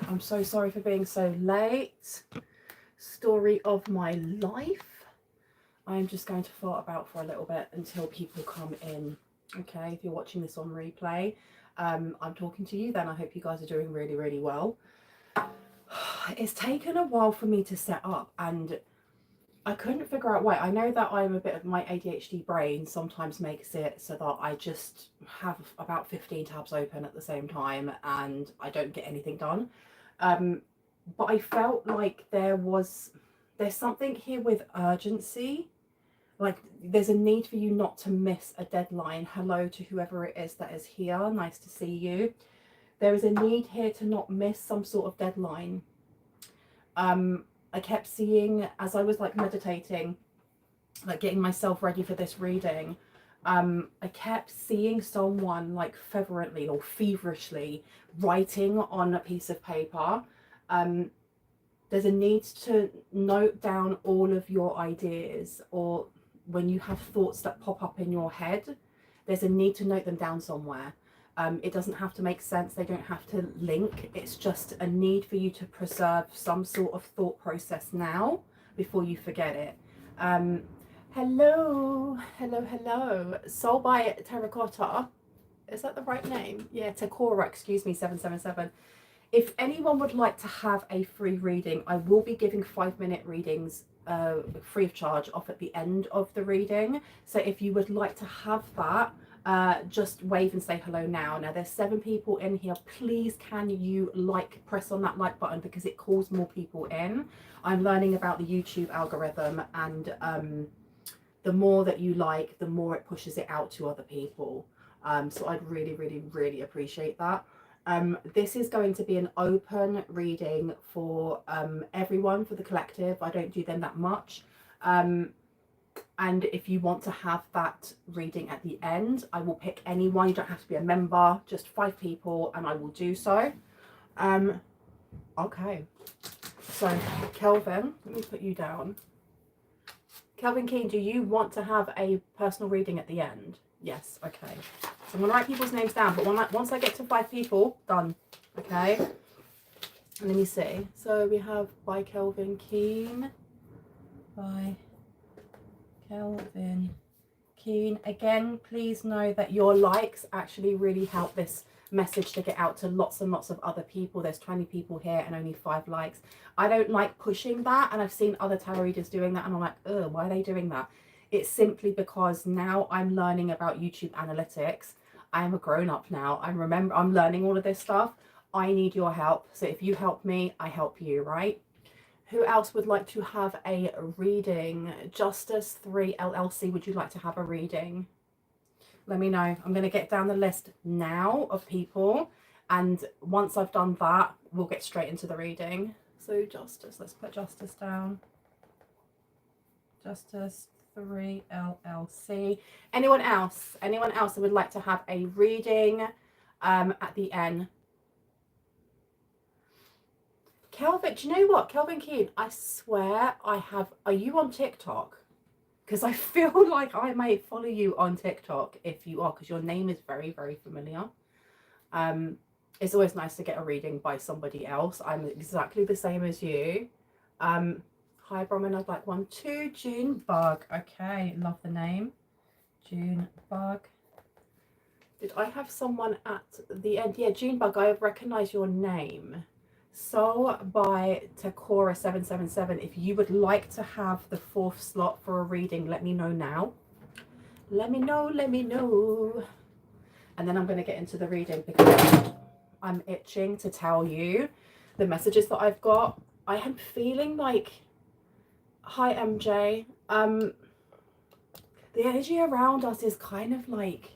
I'm so sorry for being so late. Story of my life. I'm just going to fart about for a little bit until people come in. Okay, if you're watching this on replay, I'm talking to you then. I hope you guys are doing really, really well. It's taken a while for me to set up and I couldn't figure out why. I know that I'm a bit of my ADHD brain sometimes makes it so that I just have about 15 tabs open at the same time and I don't get anything done. But I felt like there's something here with urgency. Like there's a need for you not to miss a deadline. Hello to whoever it is that is here. Nice to see you. There is a need here to not miss some sort of deadline. I kept seeing, as I was like meditating, like getting myself ready for this reading, I kept seeing someone like fervently or feverishly writing on a piece of paper. There's a need to note down all of your ideas, or when you have thoughts that pop up in your head, there's a need to note them down somewhere. It doesn't have to make sense. They don't have to link. It's just a need for you to preserve some sort of thought process now before you forget it. Hello. Soul by Terracotta. Is that the right name? Yeah, Takora, excuse me, 777. If anyone would like to have a free reading, I will be giving 5-minute readings free of charge off at the end of the reading. So if you would like to have that, just wave and say hello now. Now there's 7 people in here. Please can you press on that like button because it calls more people in. I'm learning about the YouTube algorithm, and the more that you like, the more it pushes it out to other people. So I'd really appreciate that. This is going to be an open reading for everyone, for the collective. I don't do them that much. And if you want to have that reading at the end, I will pick anyone. You don't have to be a member, just 5 people, and I will do so. Okay. So, Kelvin, let me put you down. Kelvin Keane, do you want to have a personal reading at the end? Yes, okay. So I'm going to write people's names down, but once I get to 5 people, done. Okay? Let me see. So we have by Kelvin Keane. By Kelvin Keane. Again, please know that your likes actually really help this message to get out to lots and lots of other people. There's 20 people here and only 5 likes. I don't like pushing that, and I've seen other tarot readers doing that and I'm like, ugh, why are they doing that? It's simply because now I'm learning about YouTube analytics. I am a grown-up now. I'm learning all of this stuff. I need your help. So if you help me, I help you, right? Who else would like to have a reading? Justice 3 LLC, would you like to have a reading? Let me know. I'm going to get down the list now of people, and once I've done that, we'll get straight into the reading. So Justice, let's put Justice down. Justice 3 LLC. Anyone else? Anyone else that would like to have a reading at the end? Kelvin, do you know what? Kelvin Keane, I swear I have... Are you on TikTok? Because I feel like I may follow you on TikTok if you are, because your name is very familiar. It's always nice to get a reading by somebody else. I'm exactly the same as you. Hi, Brahman, I'd like one too. June Bug. Okay, love the name. June Bug. Did I have someone at the end? Yeah, June Bug, I recognise your name. Soul by Takora 777. If you would like to have the 4th slot for a reading, let me know now. Let me know. And then I'm going to get into the reading because I'm itching to tell you the messages that I've got. I am feeling like... Hi, MJ. The energy around us is kind of like...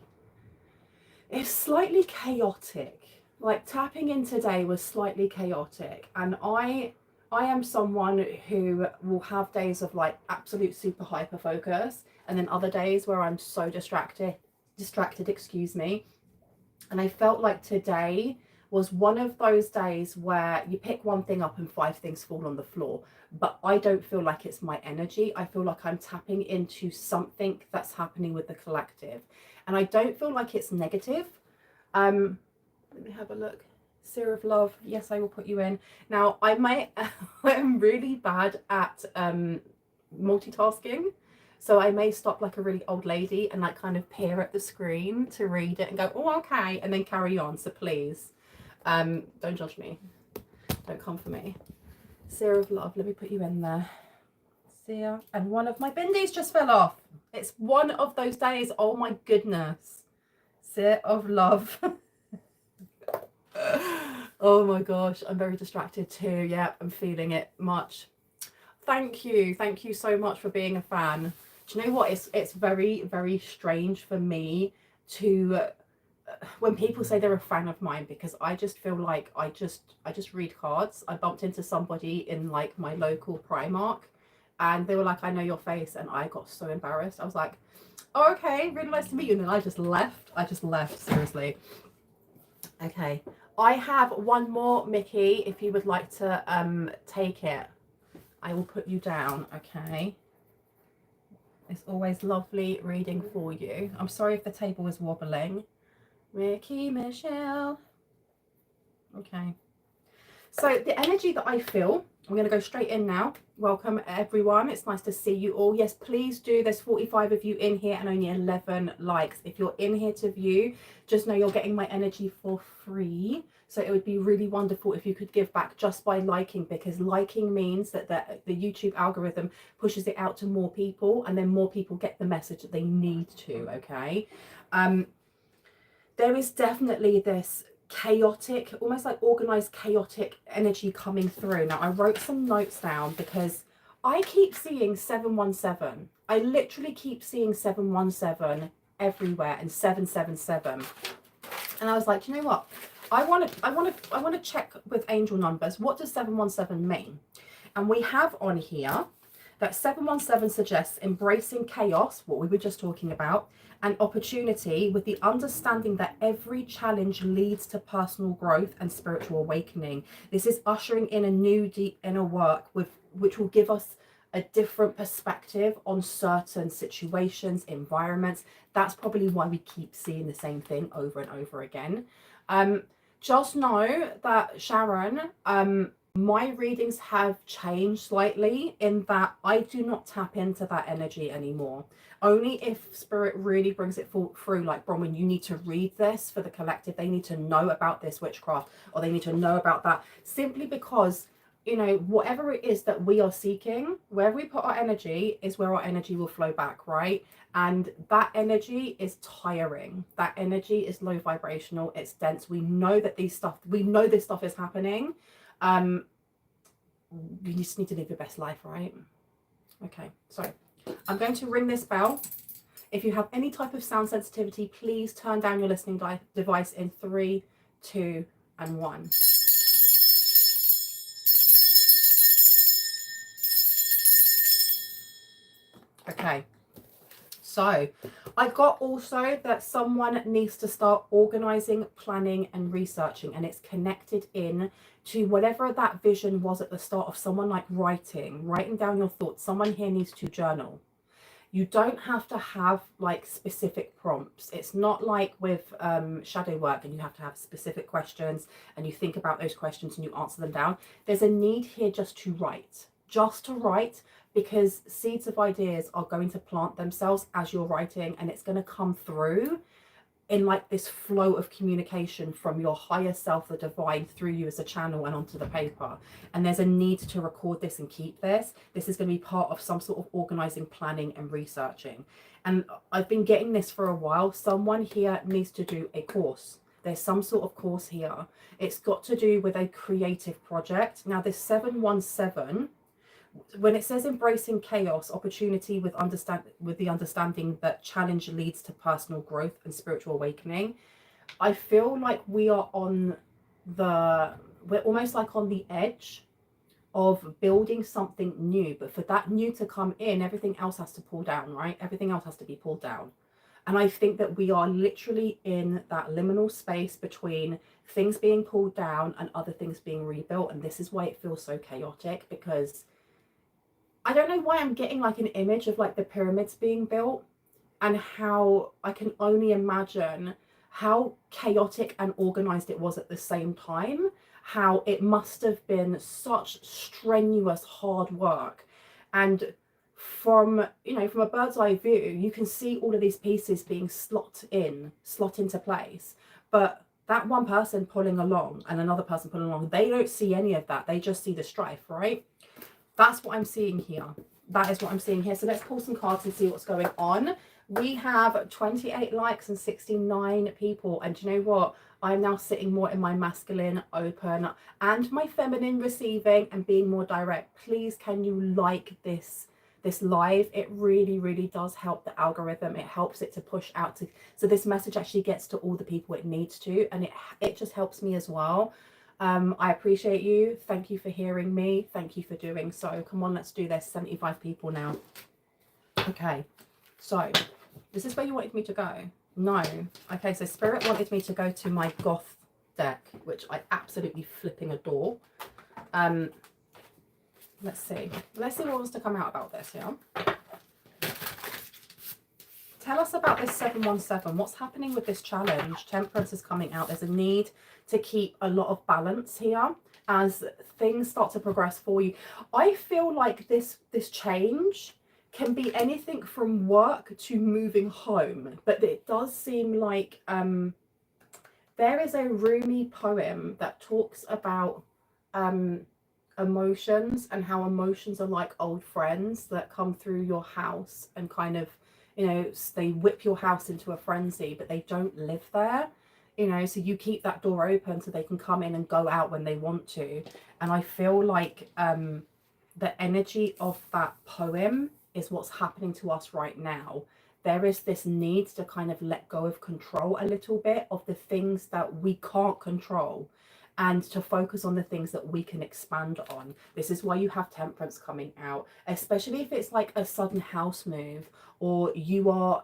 It's slightly chaotic. Like tapping in today was slightly chaotic, and I am someone who will have days of like absolute super hyper focus, and then other days where I'm so distracted, excuse me. And I felt like today was one of those days where you pick one thing up and 5 things fall on the floor, but I don't feel like it's my energy. I feel like I'm tapping into something that's happening with the collective, and I don't feel like it's negative. Let me have a look. Seer of love, yes, I will put you in. Now, I'm really bad at multitasking. So I may stop like a really old lady and like kind of peer at the screen to read it and go, oh, okay, and then carry on. So please, don't judge me. Don't come for me. Seer of love, let me put you in there. Seer, and one of my bindies just fell off. It's one of those days, oh my goodness. Seer of love. Oh my gosh, I'm very distracted too. Yeah, I'm feeling it much. Thank you so much for being a fan. Do you know what, it's very, very strange for me to when people say they're a fan of mine, because I just feel like I just read cards. I bumped into somebody in like my local Primark and they were like, I know your face, and I got so embarrassed. I was like, oh, okay, really nice to meet you, and then I just left, seriously. Okay, I have one more, Mickey, if you would like to take it. I will put you down, okay? It's always lovely reading for you. I'm sorry if the table is wobbling. Mickey Michelle. Okay. So the energy that I feel, I'm going to go straight in now. Welcome everyone. It's nice to see you all. Yes, please do. There's 45 of you in here and only 11 likes. If you're in here to view, just know you're getting my energy for free. So it would be really wonderful if you could give back just by liking, because liking means that the YouTube algorithm pushes it out to more people, and then more people get the message that they need to, okay? There is definitely this chaotic, almost like organized chaotic energy coming through. Now, I wrote some notes down because I keep seeing 717. I literally keep seeing 717 everywhere, and 777. And I was like, you know what? I want to check with angel numbers. What does 717 mean? And we have on here that 717 suggests embracing chaos, what we were just talking about, and opportunity, with the understanding that every challenge leads to personal growth and spiritual awakening. This is ushering in a new deep inner work which will give us a different perspective on certain situations, environments. That's probably why we keep seeing the same thing over and over again. Just know that, Sharon, my readings have changed slightly in that I do not tap into that energy anymore. Only if spirit really brings it through, like, Bronwyn, you need to read this for the collective. They need to know about this witchcraft, or they need to know about that, simply because, you know, whatever it is that we are seeking, where we put our energy is where our energy will flow back, right? And that energy is tiring. That energy is low vibrational. It's dense. We know that this stuff is happening. You just need to live your best life, right? Okay, so I'm going to ring this bell. If you have any type of sound sensitivity, please turn down your listening device in 3, 2, and 1. Okay, so I got also that someone needs to start organizing, planning, and researching, and it's connected in to whatever that vision was at the start of someone, like writing down your thoughts. Someone here needs to journal. You don't have to have like specific prompts. It's not like with shadow work, and you have to have specific questions and you think about those questions and you answer them down. There's a need here just to write, because seeds of ideas are going to plant themselves as you're writing, and it's going to come through in like this flow of communication from your higher self, the divine, through you as a channel and onto the paper. And there's a need to record this and keep this. This is going to be part of some sort of organizing, planning, and researching. And I've been getting this for a while. Someone here needs to do a course. There's some sort of course here. It's got to do with a creative project. Now, this 717, when it says embracing chaos, opportunity, with the understanding that challenge leads to personal growth and spiritual awakening, I feel like we're almost like on the edge of building something new. But for that new to come in, everything else has to pull down, right? Everything else has to be pulled down. And I think that we are literally in that liminal space between things being pulled down and other things being rebuilt. And this is why it feels so chaotic, because I don't know why I'm getting like an image of like the pyramids being built, and how I can only imagine how chaotic and organized it was at the same time, how it must have been such strenuous hard work. And from, you know, from a bird's eye view, you can see all of these pieces being slot into place, but that one person pulling along and another person pulling along, they don't see any of that. They just see the strife, right? That's what I'm seeing here. That is what I'm seeing here. So let's pull some cards and see what's going on. We have 28 likes and 69 people. And do you know what? I'm now sitting more in my masculine, open, and my feminine receiving and being more direct. Please, can you like this live? It really, really does help the algorithm. It helps it to push out to, so this message actually gets to all the people it needs to, and it just helps me as well. I appreciate you. Thank you for hearing me. Thank you for doing so. Come on, let's do this. 75 people now. Okay, so this is where you wanted me to go. No. Okay, so Spirit wanted me to go to my Goth deck, which I absolutely flipping adore. Let's see. Let's see what wants to come out about this, yeah? Tell us about this 717. What's happening with this challenge? Temperance is coming out. There's a need to keep a lot of balance here as things start to progress for you. I feel like this change can be anything from work to moving home, but it does seem like there is a Rumi poem that talks about emotions and how emotions are like old friends that come through your house and kind of, you know, they whip your house into a frenzy, but they don't live there, you know, so you keep that door open so they can come in and go out when they want to. And I feel like the energy of that poem is what's happening to us right now. There is this need to kind of let go of control a little bit of the things that we can't control, and to focus on the things that we can expand on. This is why you have Temperance coming out, especially if it's like a sudden house move, or you are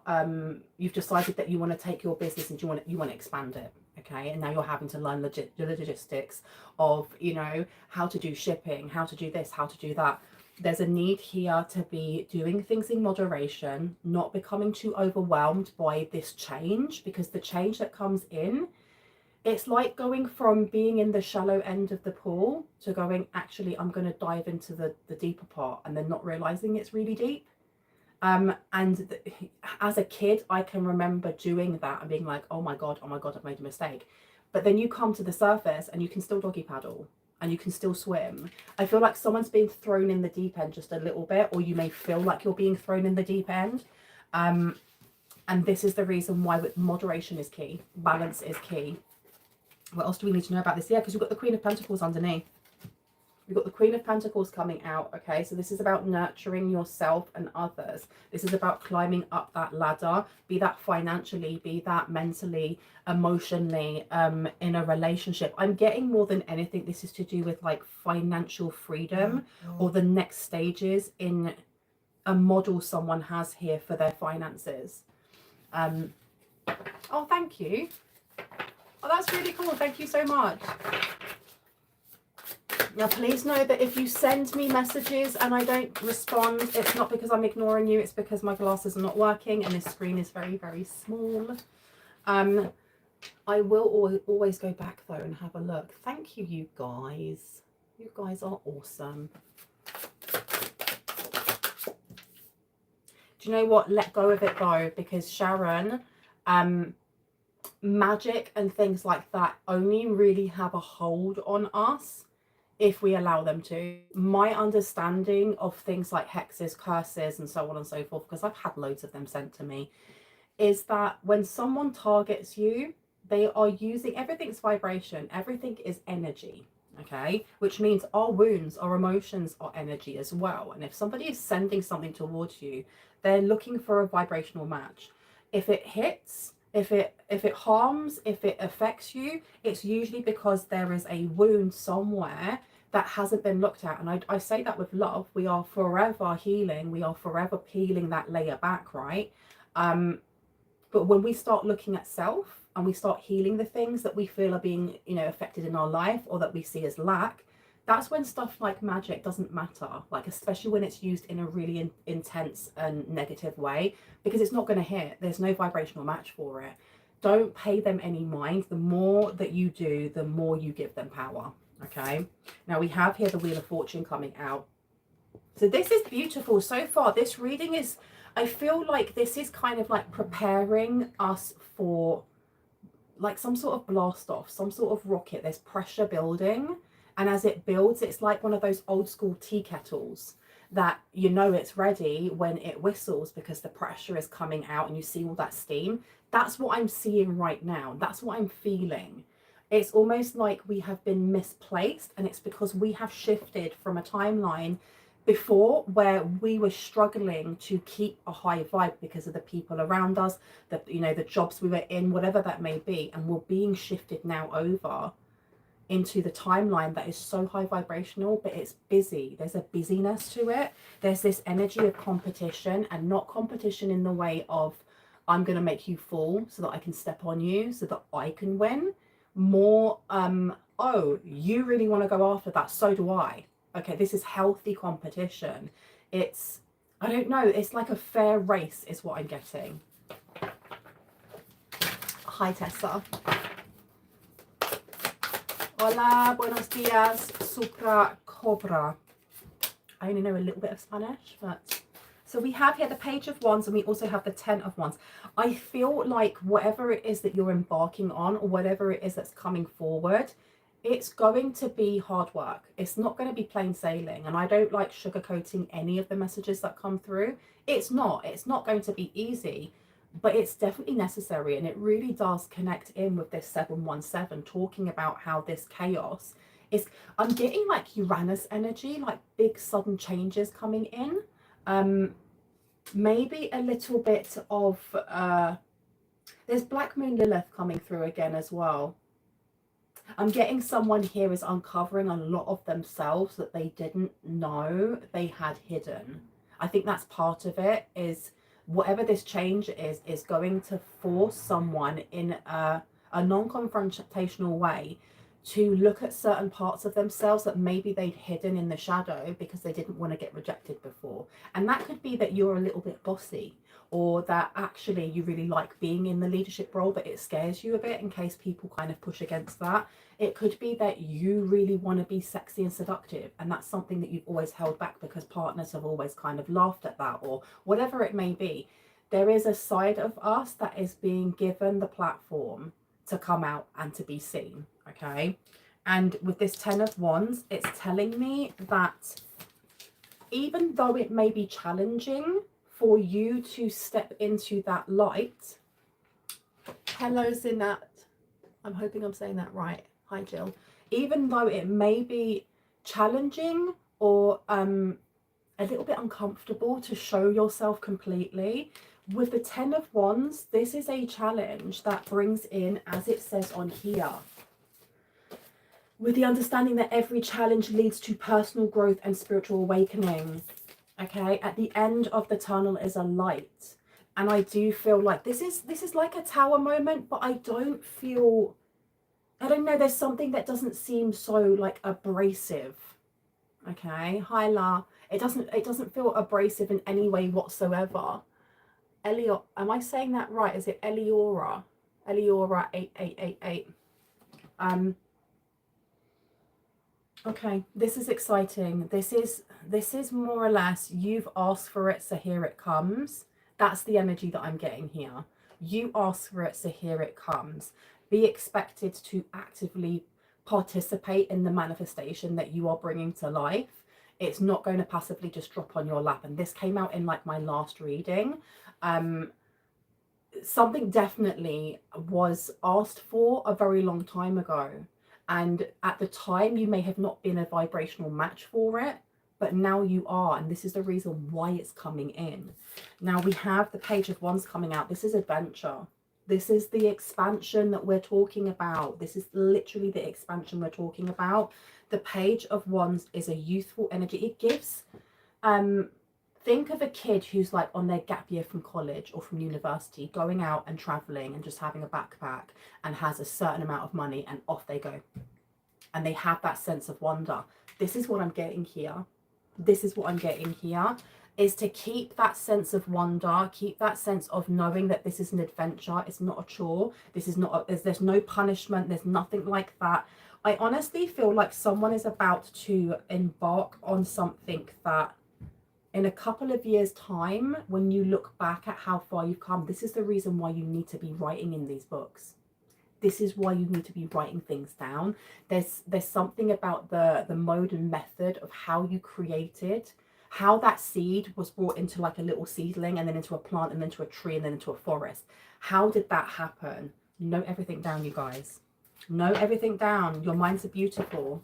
you've decided that you want to take your business and you want to expand it, okay? And now you're having to learn the logistics of, you know, how to do shipping, how to do this, how to do that. There's a need here to be doing things in moderation, not becoming too overwhelmed by this change, because the change that comes in, it's like going from being in the shallow end of the pool to going, actually, I'm going to dive into the deeper part, and then not realizing it's really deep. As a kid, I can remember doing that and being like, oh my God, I've made a mistake. But then you come to the surface and you can still doggy paddle and you can still swim. I feel like someone's being thrown in the deep end just a little bit, or you may feel like you're being thrown in the deep end. And this is the reason why moderation is key. Balance is key. What else do we need to know about this? Yeah, because we've got the Queen of Pentacles underneath. We've got the Queen of Pentacles coming out, okay? So this is about nurturing yourself and others. This is about climbing up that ladder, be that financially, be that mentally, emotionally, in a relationship. I'm getting more than anything, this is to do with like financial freedom or the next stages in a model someone has here for their finances. Oh, thank you. Oh, that's really cool. Thank you so much. Now, please know that if you send me messages and I don't respond, it's not because I'm ignoring you. It's because my glasses are not working and this screen is very, very small. I will always go back, though, and have a look. Thank you, you guys. You guys are awesome. Do you know what? Let go of it, though, because Sharon... magic and things like that only really have a hold on us if we allow them to. My understanding of things like hexes, curses, and so on and so forth, because I've had loads of them sent to me, is that when someone targets you, they are using, everything's vibration, everything is energy, okay? Which means our wounds, our emotions are energy as well. And if somebody is sending something towards you, they're looking for a vibrational match. If it hits, if it harms, if it affects you, it's usually because there is a wound somewhere that hasn't been looked at. And I say that with love. We are forever healing. We are forever peeling that layer back, right? But when we start looking at self and we start healing the things that we feel are being, you know, affected in our life or that we see as lack, that's when stuff like magic doesn't matter, like especially when it's used in a really intense and negative way, because it's not going to hit. There's no vibrational match for it. don't pay them any mind. The more that you do, the more you give them power. Okay, now we have here the Wheel of Fortune coming out. So this is beautiful so far. This reading is, I feel like this is kind of like preparing us for like some sort of blast off, some sort of rocket. There's pressure building, and as it builds, it's like one of those old school tea kettles that you know it's ready when it whistles because the pressure is coming out and you see all that steam. That's what I'm seeing right now. That's what I'm feeling. It's almost like we have been misplaced, and it's because we have shifted from a timeline before where we were struggling to keep a high vibe because of the people around us, the, you know, the jobs we were in, whatever that may be, and we're being shifted now over into the timeline that is so high vibrational, but it's busy. There's a busyness to it. There's this energy of competition, and not competition in the way of I'm going to make you fall so that I can step on you so that I can win. More oh, you really want to go after that, so do I. Okay, this is healthy competition. It's, I don't know, it's like a fair race is what I'm getting. Hi, Tessa. Hola, buenos dias, supra cobra. I only know a little bit of Spanish, but... So we have here the Page of Wands, and we also have the Ten of Wands. I feel like whatever it is that you're embarking on, or whatever it is that's coming forward, it's going to be hard work. It's not going to be plain sailing. And I don't like sugarcoating any of the messages that come through. It's not going to be easy, but it's definitely necessary. And it really does connect in with this 717, talking about how this chaos is, I'm getting like Uranus energy, like big sudden changes coming in. Maybe a little bit of, there's Black Moon Lilith coming through again as well. I'm getting someone here is uncovering a lot of themselves that they didn't know they had hidden. I think that's part of it, is whatever this change is going to force someone in a non-confrontational way to look at certain parts of themselves that maybe they'd hidden in the shadow because they didn't want to get rejected before. And that could be that you're a little bit bossy, or that actually you really like being in the leadership role, but it scares you a bit in case people kind of push against that. It could be that you really want to be sexy and seductive, and that's something that you've always held back because partners have always kind of laughed at that, or whatever it may be. There is a side of us that is being given the platform to come out and to be seen, okay? And with this Ten of Wands, it's telling me that even though it may be challenging for you to step into that light. Hello, Zinette. I'm hoping I'm saying that right. Hi, Jill. Even though it may be challenging or a little bit uncomfortable to show yourself completely, with the Ten of Wands, this is a challenge that brings in, as it says on here, with the understanding that every challenge leads to personal growth and spiritual awakening. Okay, at the end of the tunnel is a light. And I do feel like this is like a tower moment, but I don't feel, I don't know, there's something that doesn't seem so like abrasive. Okay, hi La. It doesn't feel abrasive in any way whatsoever. Elior, am I saying that right? Is it Eliora? Eliora 8888. Okay, this is exciting. This is more or less, you've asked for it, so here it comes. That's the energy that I'm getting here. You ask for it, so here it comes. Be expected to actively participate in the manifestation that you are bringing to life. It's not going to passively just drop on your lap. And this came out in like my last reading. Something definitely was asked for a very long time ago. And at the time, you may have not been a vibrational match for it, but now you are. And this is the reason why it's coming in. Now we have the Page of Wands coming out. This is adventure. This is the expansion that we're talking about. This is literally the expansion we're talking about. The Page of Wands is a youthful energy. It gives, think of a kid who's like on their gap year from college or from university, going out and traveling and just having a backpack and has a certain amount of money and off they go. And they have that sense of wonder. This is what I'm getting here. This is what I'm getting here. is to keep that sense of wonder, keep that sense of knowing that this is an adventure. It's not a chore. This is not, there's no punishment. There's nothing like that. I honestly feel like someone is about to embark on something that in a couple of years' time, when you look back at how far you've come, this is the reason why you need to be writing in these books. This is why you need to be writing things down. There's something about the mode and method of how you created, how that seed was brought into like a little seedling and then into a plant and then into a tree and then into a forest. How did that happen? Note everything down, you guys. Note everything down. Your minds are beautiful.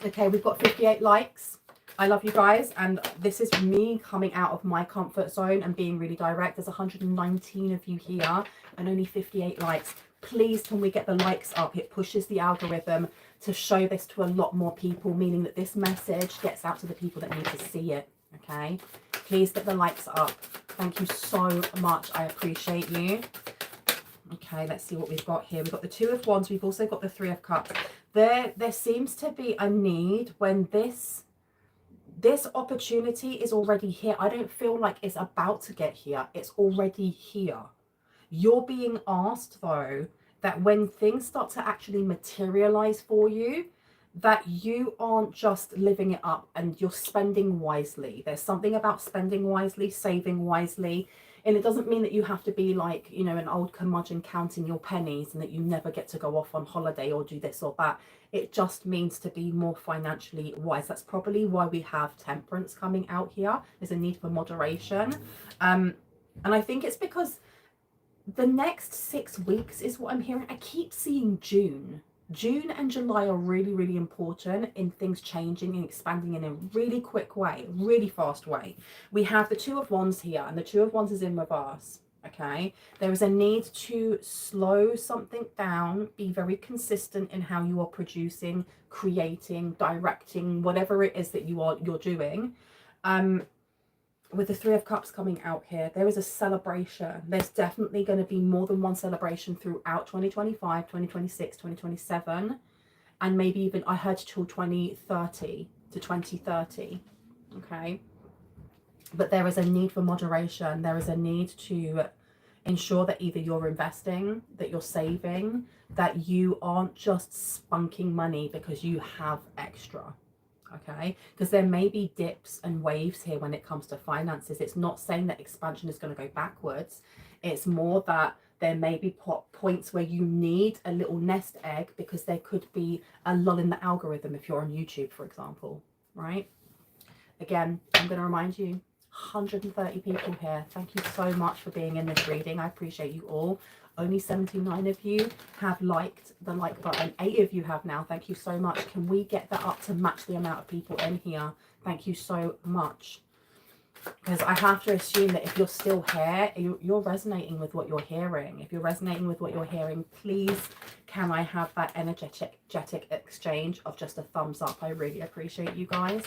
Okay, we've got 58 likes. I love you guys, and this is me coming out of my comfort zone and being really direct. There's 119 of you here and only 58 likes. Please, can we get the likes up? It pushes the algorithm to show this to a lot more people, meaning that this message gets out to the people that need to see it, okay? Please get the likes up. Thank you so much. I appreciate you. Okay, let's see what we've got here. We've got the Two of Wands. We've also got the Three of Cups. There seems to be a need when this opportunity is already here. I don't feel like it's about to get here. It's already here. You're being asked, though, that when things start to actually materialize for you, that you aren't just living it up and you're spending wisely. There's something about spending wisely, saving wisely. And it doesn't mean that you have to be like, you know, an old curmudgeon counting your pennies and that you never get to go off on holiday or do this or that. It just means to be more financially wise. That's probably why we have temperance coming out here. There's a need for moderation. And I think it's because the next 6 weeks is what I'm hearing. I keep seeing June. June and July are really, really important in things changing and expanding in a really quick way, really fast way. We have the Two of Wands here, and the Two of Wands is in reverse, okay? There is a need to slow something down, be very consistent in how you are producing, creating, directing, whatever it is that you're doing. With the Three of Cups coming out here, there is a celebration. There's definitely going to be more than one celebration throughout 2025, 2026, 2027, and maybe even, I heard, till 2030 to 2030, okay? But there is a need for moderation. There is a need to ensure that either you're investing, that you're saving, that you aren't just spunking money because you have extra. Okay, because there may be dips and waves here when it comes to finances. It's not saying that expansion is going to go backwards. It's more that there may be points where you need a little nest egg because there could be a lull in the algorithm if you're on YouTube, for example, right? Again, I'm going to remind you, 130 people here. Thank you so much for being in this reading. I appreciate you all. Only 79 of you have liked the like button. 8 of you have now. Thank you so much. Can we get that up to match the amount of people in here? Thank you so much. Because I have to assume that if you're still here, you're resonating with what you're hearing. If you're resonating with what you're hearing, please, can I have that energetic exchange of just a thumbs up? I really appreciate you guys.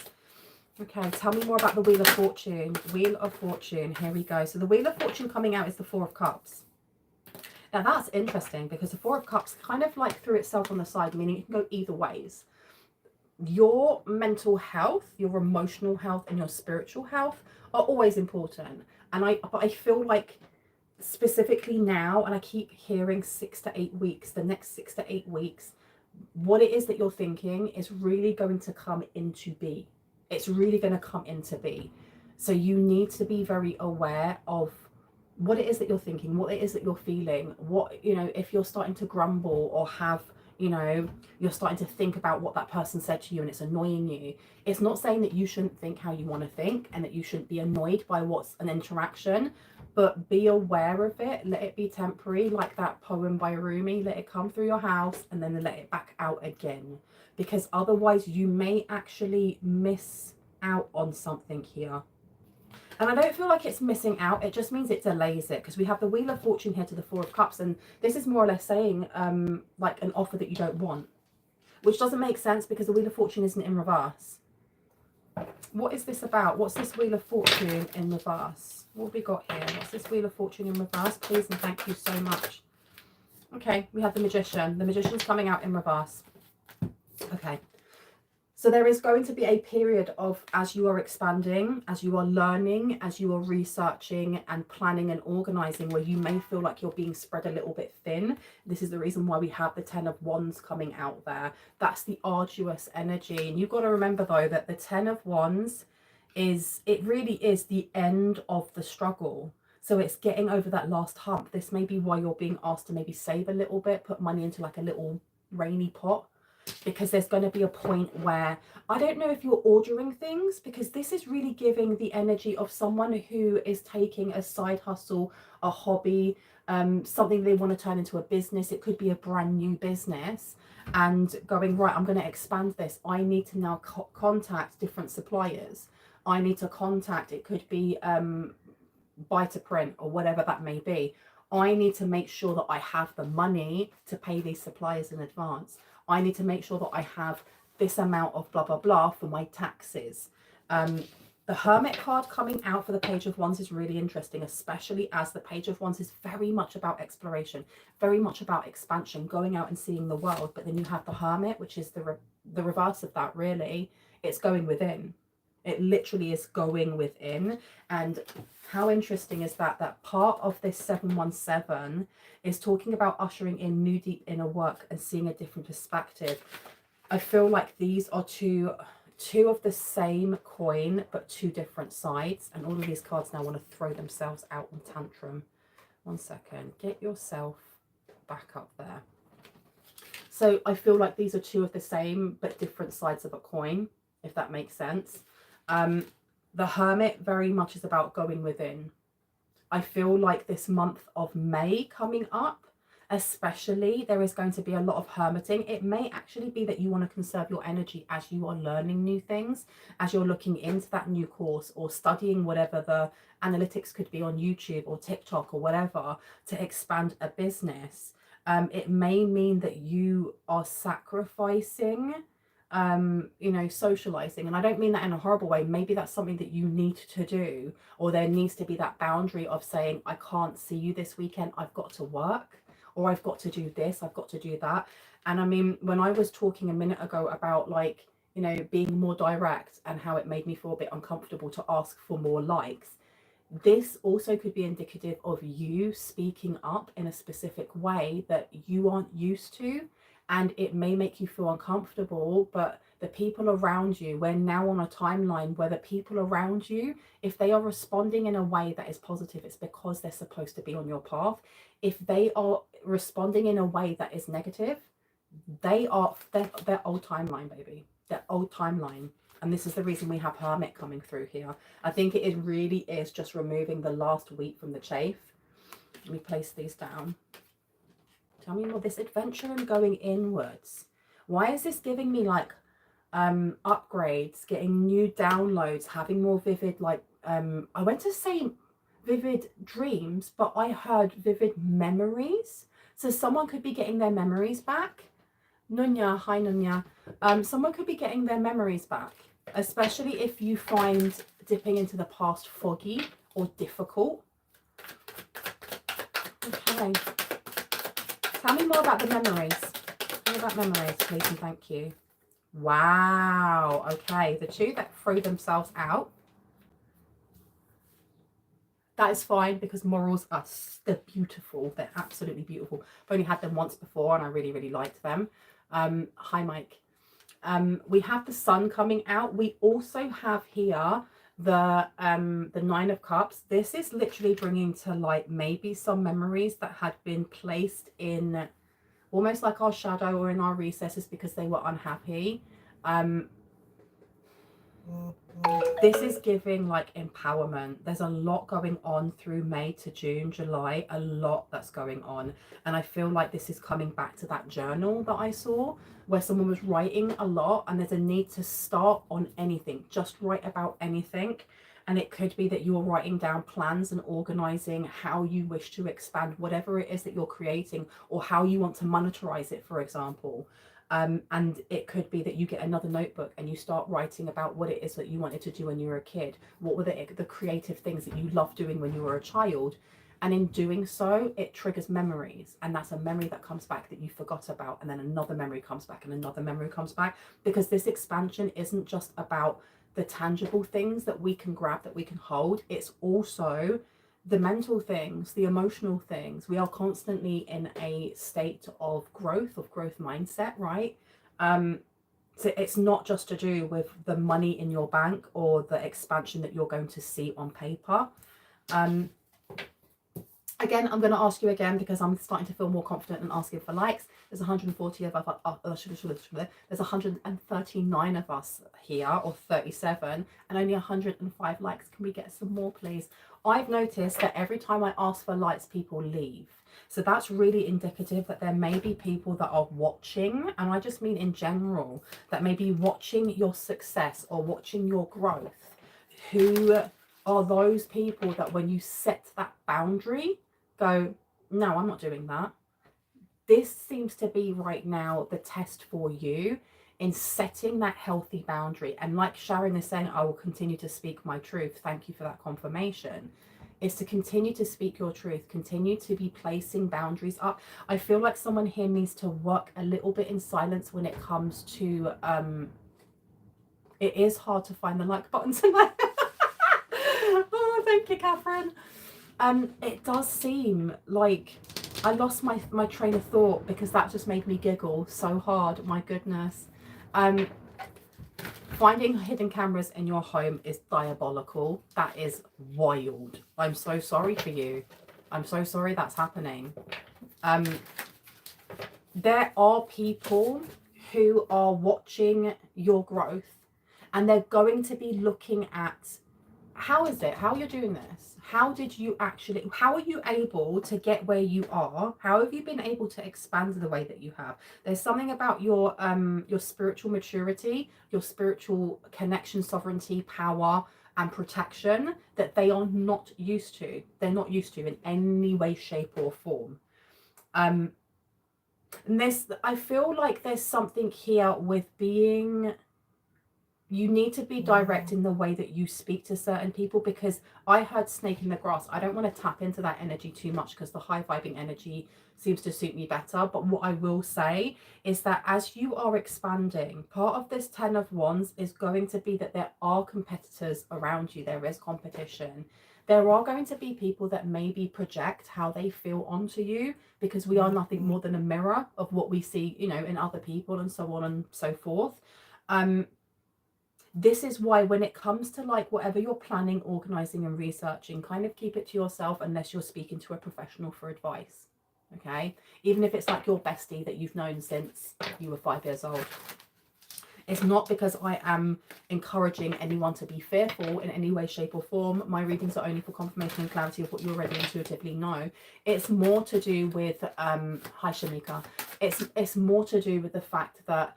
Okay, tell me more about the Wheel of Fortune. Wheel of Fortune, here we go. So the Wheel of Fortune coming out is the Four of Cups. Now that's interesting because the Four of Cups kind of like threw itself on the side, meaning it can go either ways. Your mental health, your emotional health, and your spiritual health are always important. And I feel like specifically now, and I keep hearing 6 to 8 weeks, the next 6 to 8 weeks, what it is that you're thinking is really going to come into be. It's really going to come into be. So you need to be very aware of what it is that you're thinking, what it is that you're feeling, what, you know, if you're starting to grumble or have, you know, you're starting to think about what that person said to you and it's annoying you. It's not saying that you shouldn't think how you want to think and that you shouldn't be annoyed by what's an interaction, but be aware of it. Let it be temporary, like that poem by Rumi. Let it come through your house and then let it back out again, because otherwise you may actually miss out on something here. And I don't feel like it's missing out. It just means it delays it, because we have the Wheel of Fortune here to the Four of Cups. And this is more or less saying like an offer that you don't want, which doesn't make sense because the Wheel of Fortune isn't in reverse. What is this about? What's this Wheel of Fortune in reverse? What have we got here? What's this Wheel of Fortune in reverse? Please and thank you so much. Okay, we have the Magician. The Magician's coming out in reverse. Okay. So there is going to be a period of, as you are expanding, as you are learning, as you are researching and planning and organizing, where you may feel like you're being spread a little bit thin. This is the reason why we have the 10 of Wands coming out there. That's the arduous energy. And you've got to remember though that the 10 of Wands it really is the end of the struggle. So it's getting over that last hump. This may be why you're being asked to maybe save a little bit, put money into like a little rainy pot, because there's going to be a point where, I don't know if you're ordering things, because this is really giving the energy of someone who is taking a side hustle, a hobby, something they want to turn into a business. It could be a brand new business, and going, right, I'm going to expand this. I need to now contact different suppliers. I need to contact, it could be buy to print or whatever that may be. I need to make sure that I have the money to pay these suppliers in advance. I need to make sure that I have this amount of blah, blah, blah for my taxes. The Hermit card coming out for the Page of Wands is really interesting, especially as the Page of Wands is very much about exploration, very much about expansion, going out and seeing the world. But then you have the Hermit, which is the reverse of that, really. It's going within. It literally is going within. And how interesting is that? That part of this 717 is talking about ushering in new deep inner work and seeing a different perspective. I feel like these are two of the same coin, but two different sides. And all of these cards now want to throw themselves out on tantrum. One second. Get yourself back up there. So I feel like these are two of the same, but different sides of a coin, if that makes sense. The Hermit very much is about going within. I feel like this month of May coming up, especially, there is going to be a lot of hermiting. It may actually be that you want to conserve your energy as you are learning new things, as you're looking into that new course or studying whatever the analytics could be on YouTube or TikTok or whatever to expand a business. It may mean that you are sacrificing socializing, and I don't mean that in a horrible way. Maybe that's something that you need to do, or there needs to be that boundary of saying, I can't see you this weekend, I've got to work, or I've got to do this, I've got to do that. And I mean, when I was talking a minute ago about like, being more direct and how it made me feel a bit uncomfortable to ask for more likes, this also could be indicative of you speaking up in a specific way that you aren't used to. And it may make you feel uncomfortable, but the people around you, we're now on a timeline where the people around you, if they are responding in a way that is positive, it's because they're supposed to be on your path. If they are responding in a way that is negative, they're old timeline, baby. They're old timeline. And this is the reason we have Hermit coming through here. I think it really is just removing the last wheat from the chaff. Let me place these down. Tell me more. This adventure and going inwards. Why is this giving me like upgrades, getting new downloads, having more vivid, like I went to say vivid dreams, but I heard vivid memories. So someone could be getting their memories back. Nunya, hi Nunya. Someone could be getting their memories back, especially if you find dipping into the past foggy or difficult. Okay. Tell me more about the memories. Tell me about memories, please, and thank you. Wow. Okay. The two that threw themselves out. That is fine, because morals are, they're beautiful. They're absolutely beautiful. I've only had them once before and I really, really liked them. Hi, Mike. We have the Sun coming out. We also have here the 9 of Cups. This is literally bringing to light maybe some memories that had been placed in almost like our shadow or in our recesses because they were unhappy. This is giving like empowerment. There's a lot going on through May to June, July, a lot that's going on. And I feel like this is coming back to that journal that I saw where someone was writing a lot, and there's a need to start on anything, just write about anything. And it could be that you're writing down plans and organizing how you wish to expand whatever it is that you're creating, or how you want to monetize it, for example. And it could be that you get another notebook and you start writing about what it is that you wanted to do when you were a kid. What were the creative things that you loved doing when you were a child? And in doing so, it triggers memories. And that's a memory that comes back that you forgot about. And then another memory comes back and another memory comes back. Because this expansion isn't just about the tangible things that we can grab, that we can hold. It's also the mental things, the emotional things. We are constantly in a state of growth mindset, right? So it's not just to do with the money in your bank or the expansion that you're going to see on paper. Again, I'm going to ask you again because I'm starting to feel more confident in asking for likes. There's 140 of us, there's 139 of us here, or 37, and only 105 likes. Can we get some more, please? I've noticed that every time I ask for likes, people leave. So that's really indicative that there may be people that are watching, and I just mean in general, that may be watching your success or watching your growth, who are those people that when you set that boundary, go, no, I'm not doing that. This seems to be right now the test for you in setting that healthy boundary. And like Sharon is saying, I will continue to speak my truth. Thank you for that confirmation. Is to continue to speak your truth, continue to be placing boundaries up. I feel like someone here needs to work a little bit in silence when it comes to, it is hard to find the like button tonight. Oh, thank you, Catherine. It does seem like I lost my train of thought because that just made me giggle so hard. My goodness. Finding hidden cameras in your home is diabolical. That is wild. I'm so sorry for you. I'm so sorry that's happening. There are people who are watching your growth, and they're going to be looking at how is it, how you're doing this, how are you able to get where you are, how have you been able to expand the way that you have. There's something about your spiritual maturity, your spiritual connection, sovereignty, power and protection that they are not used to. They're not used to in any way, shape or form. And I feel like there's something here with being, you need to be direct in the way that you speak to certain people, because I heard snake in the grass. I don't want to tap into that energy too much because the high vibing energy seems to suit me better. But what I will say is that as you are expanding, part of this 10 of Wands is going to be that there are competitors around you. There is competition. There are going to be people that maybe project how they feel onto you, because we are nothing more than a mirror of what we see, you know, in other people and so on and so forth. This is why when it comes to like whatever you're planning, organizing and researching, kind of keep it to yourself unless you're speaking to a professional for advice. Okay, even if it's like your bestie that you've known since you were 5 years old. It's not because I am encouraging anyone to be fearful in any way, shape or form. My readings are only for confirmation and clarity of what you already intuitively know. It's more to do with hi Shamika, it's more to do with the fact that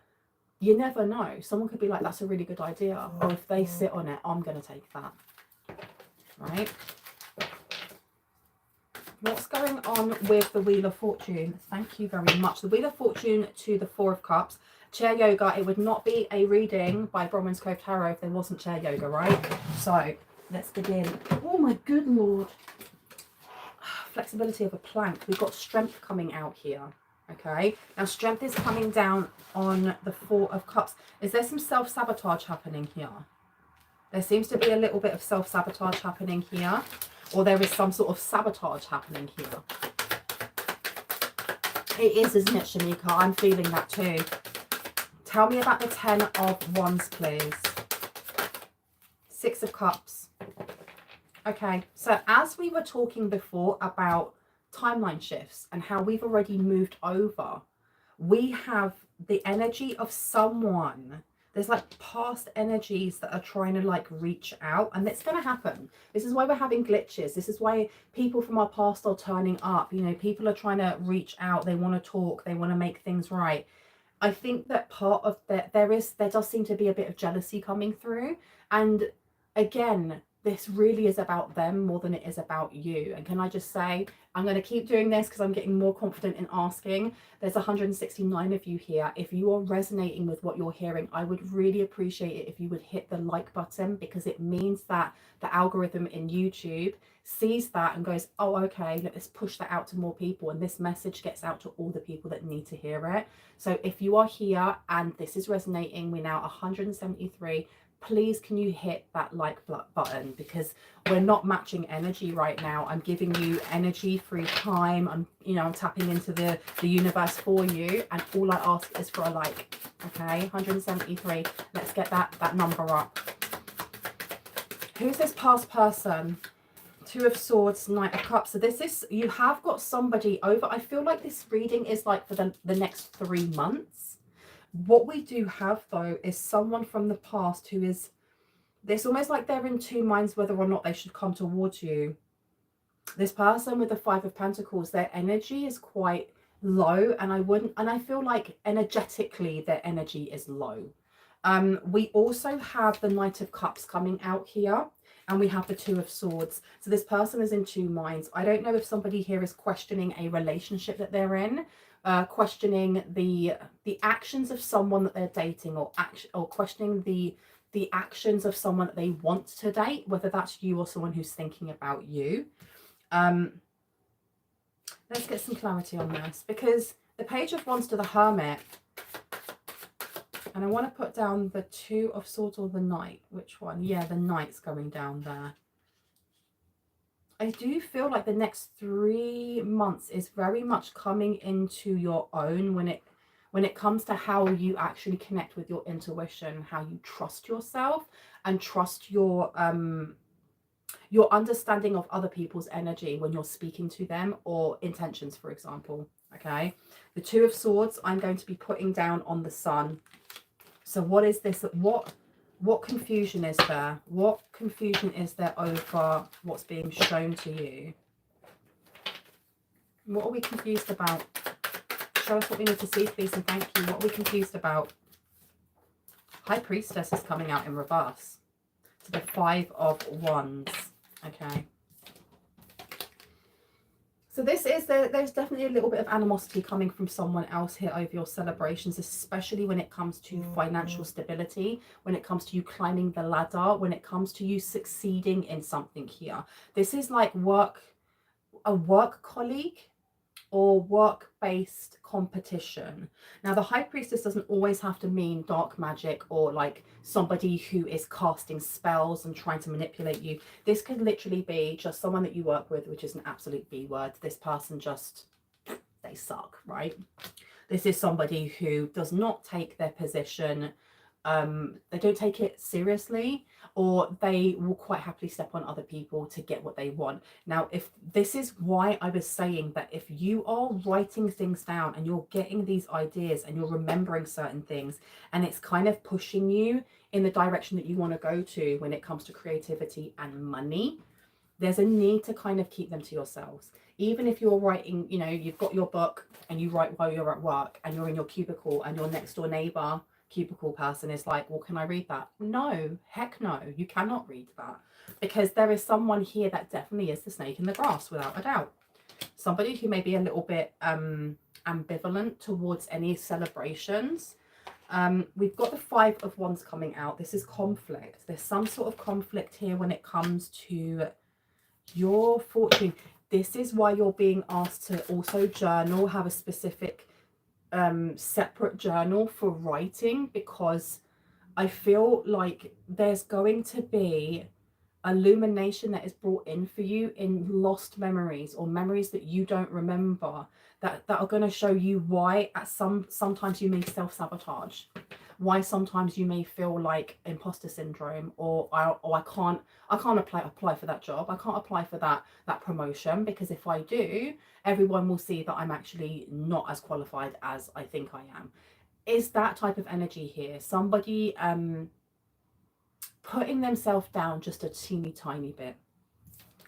you never know. Someone could be like, that's a really good idea. Or if they sit on it, I'm going to take that. Right? What's going on with the Wheel of Fortune? Thank you very much. The Wheel of Fortune to the Four of Cups. Chair yoga. It would not be a reading by Bronwyn's Cove Tarot if there wasn't chair yoga, right? So let's begin. Oh my good Lord. Flexibility of a plank. We've got strength coming out here. Okay, now strength is coming down on the Four of Cups. Is there some self-sabotage happening here? There seems to be a little bit of self-sabotage happening here, or there is some sort of sabotage happening here. It is, isn't it, Shamika? I'm feeling that too. Tell me about the 10 of Wands, please. 6 of Cups. Okay, so as we were talking before about timeline shifts and how we've already moved over, we have the energy of someone. There's like past energies that are trying to like reach out, and it's going to happen. This is why we're having glitches. This is why people from our past are turning up. You know, people are trying to reach out. They want to talk. They want to make things right. I think that part of that, there does seem to be a bit of jealousy coming through. And again, this really is about them more than it is about you. And can I just say, I'm going to keep doing this because I'm getting more confident in asking. There's 169 of you here. If you are resonating with what you're hearing, I would really appreciate it if you would hit the like button, because it means that the algorithm in YouTube sees that and goes, oh, okay, let's push that out to more people. And this message gets out to all the people that need to hear it. So if you are here and this is resonating, we're now 173. Please can you hit that like button, because we're not matching energy right now. I'm giving you energy through time. I'm tapping into the universe for you, and all I ask is for a like. Okay, 173. Let's get that number up. Who's this past person? Two of Swords, Knight of Cups. So this is, you have got somebody over. I feel like this reading is like for the next 3 months. What we do have though is someone from the past who is, it's almost like they're in two minds whether or not they should come towards you. This person with the Five of Pentacles, their energy is quite low, and I feel like energetically their energy is low. We also have the Knight of Cups coming out here, and we have the Two of Swords. So this person is in two minds. I don't know if somebody here is questioning a relationship that they're in, questioning the actions of someone that they're dating, or questioning the actions of someone that they want to date, whether that's you or someone who's thinking about you. Let's get some clarity on this, because the Page of Wands to the Hermit, and I want to put down the Two of Swords or the Knight. Which one? Yeah, the Knight's going down there. I do feel like the next 3 months is very much coming into your own when it comes to how you actually connect with your intuition, how you trust yourself and trust your understanding of other people's energy when you're speaking to them, or intentions, for example. Okay, the Two of Swords I'm going to be putting down on the Sun. So what is this? What confusion is there? What confusion is there over what's being shown to you? What are we confused about? Show us what we need to see, please, and thank you. What are we confused about? High Priestess is coming out in reverse. To the Five of Wands. Okay. So this is, there's definitely a little bit of animosity coming from someone else here over your celebrations, especially when it comes to financial stability, when it comes to you climbing the ladder, when it comes to you succeeding in something here. This is like a work colleague or work-based competition. Now, the High Priestess doesn't always have to mean dark magic or like somebody who is casting spells and trying to manipulate you. This could literally be just someone that you work with, which is an absolute B word. This person just, they suck, right? This is somebody who does not take their position, they don't take it seriously, or they will quite happily step on other people to get what they want. Now, if this is why I was saying that if you are writing things down and you're getting these ideas and you're remembering certain things, and it's kind of pushing you in the direction that you want to go to when it comes to creativity and money, there's a need to kind of keep them to yourselves. Even if you're writing, you know, you've got your book and you write while you're at work and you're in your cubicle, and your next door neighbor cubicle person is like, well, can I read that? No, heck no, you cannot read that, because there is someone here that definitely is the snake in the grass, without a doubt. Somebody who may be a little bit ambivalent towards any celebrations. We've got the Five of Wands coming out. This is conflict. There's some sort of conflict here when it comes to your fortune. This is why you're being asked to also journal, have a specific separate journal for writing, because I feel like there's going to be illumination that is brought in for you in lost memories, or memories that you don't remember, that are going to show you why sometimes you may self-sabotage, why sometimes you may feel like imposter syndrome, or I can't apply for that job, I can't apply for that promotion, because if I do, everyone will see that I'm actually not as qualified as I think I am. Is that type of energy here? Somebody putting themselves down just a teeny tiny bit.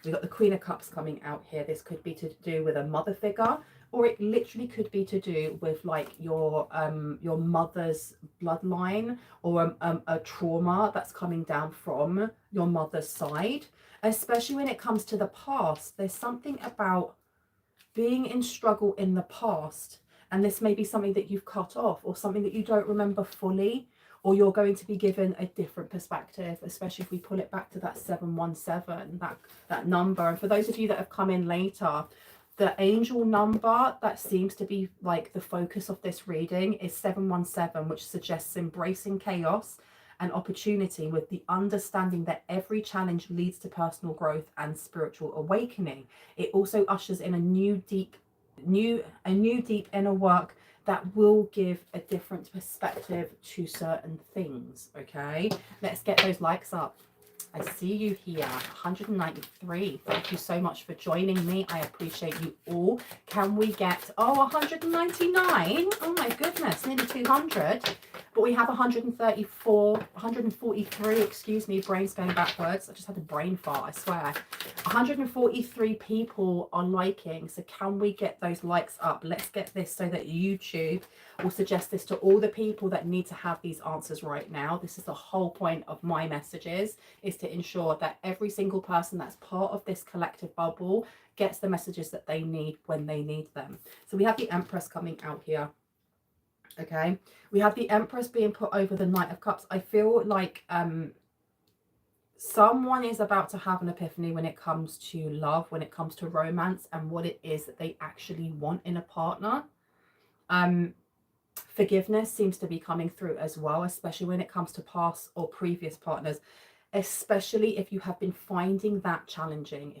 We've got the Queen of Cups coming out here. This could be to do with a mother figure, or it literally could be to do with like your mother's bloodline, or a trauma that's coming down from your mother's side. Especially when it comes to the past, there's something about being in struggle in the past, and this may be something that you've cut off, or something that you don't remember fully, or you're going to be given a different perspective, especially if we pull it back to that 717, that number. And for those of you that have come in later, the angel number that seems to be like the focus of this reading is 717, which suggests embracing chaos and opportunity, with the understanding that every challenge leads to personal growth and spiritual awakening. It also ushers in a new deep inner work that will give a different perspective to certain things. Okay, let's get those likes up. I see you here, 193. Thank you so much for joining me. I appreciate you all. Can we get, 199? Oh my goodness, nearly 200. But we have 143, excuse me, brain's going backwards. I just had a brain fart, I swear. 143 people are liking. So can we get those likes up? Let's get this so that YouTube will suggest this to all the people that need to have these answers right now. This is the whole point of my messages, is to ensure that every single person that's part of this collective bubble gets the messages that they need when they need them. So we have the Empress coming out here. Okay, we have the Empress being put over the Knight of Cups. I feel like someone is about to have an epiphany when it comes to love, when it comes to romance, and what it is that they actually want in a partner. Forgiveness seems to be coming through as well, especially when it comes to past or previous partners, especially if you have been finding that challenging.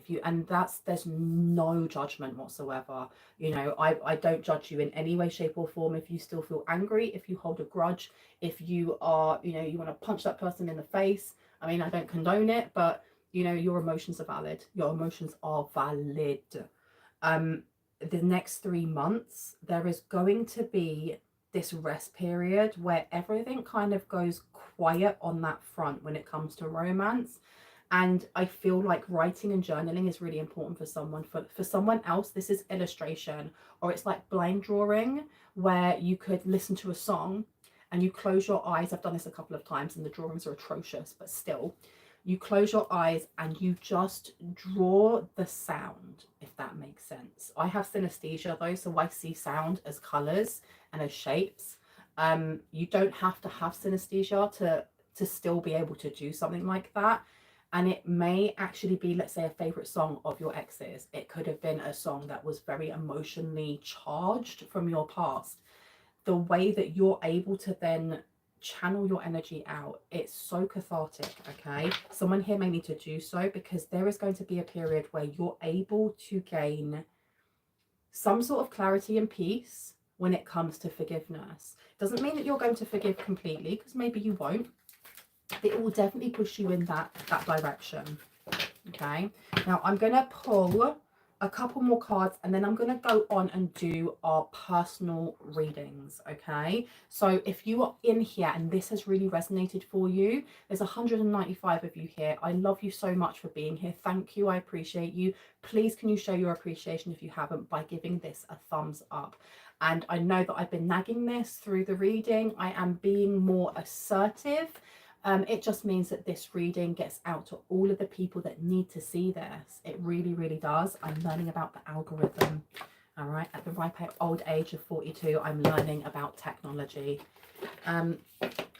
There's no judgment whatsoever. You know, I don't judge you in any way, shape or form. If you still feel angry, if you hold a grudge, if you are, you want to punch that person in the face, I mean, I don't condone it, but your emotions are valid. Your emotions are valid. The next 3 months, there is going to be this rest period where everything kind of goes quiet on that front when it comes to romance. And I feel like writing and journaling is really important for someone. For someone else, this is illustration, or it's like blind drawing, where you could listen to a song and you close your eyes. I've done this a couple of times and the drawings are atrocious, but still, you close your eyes and you just draw the sound, if that makes sense. I have synesthesia though, so I see sound as colours and as shapes. You don't have to have synesthesia to still be able to do something like that. And it may actually be, let's say, a favourite song of your ex's. It could have been a song that was very emotionally charged from your past. The way that you're able to then channel your energy out, it's so cathartic. Okay, someone here may need to do so, because there is going to be a period where you're able to gain some sort of clarity and peace when it comes to forgiveness. Doesn't mean that you're going to forgive completely, because maybe you won't. It will definitely push you in that direction. Okay, now I'm going to pull a couple more cards and then I'm going to go on and do our personal readings. Okay, so if you are in here and this has really resonated for you, there's 195 of you here. I love you so much for being here. Thank you. I appreciate you. Please, can you show your appreciation if you haven't by giving this a thumbs up? And I know that I've been nagging this through the reading. I am being more assertive. It just means that this reading gets out to all of the people that need to see this. It really, really does. I'm learning about the algorithm. All right, at the ripe old age of 42, I'm learning about technology. I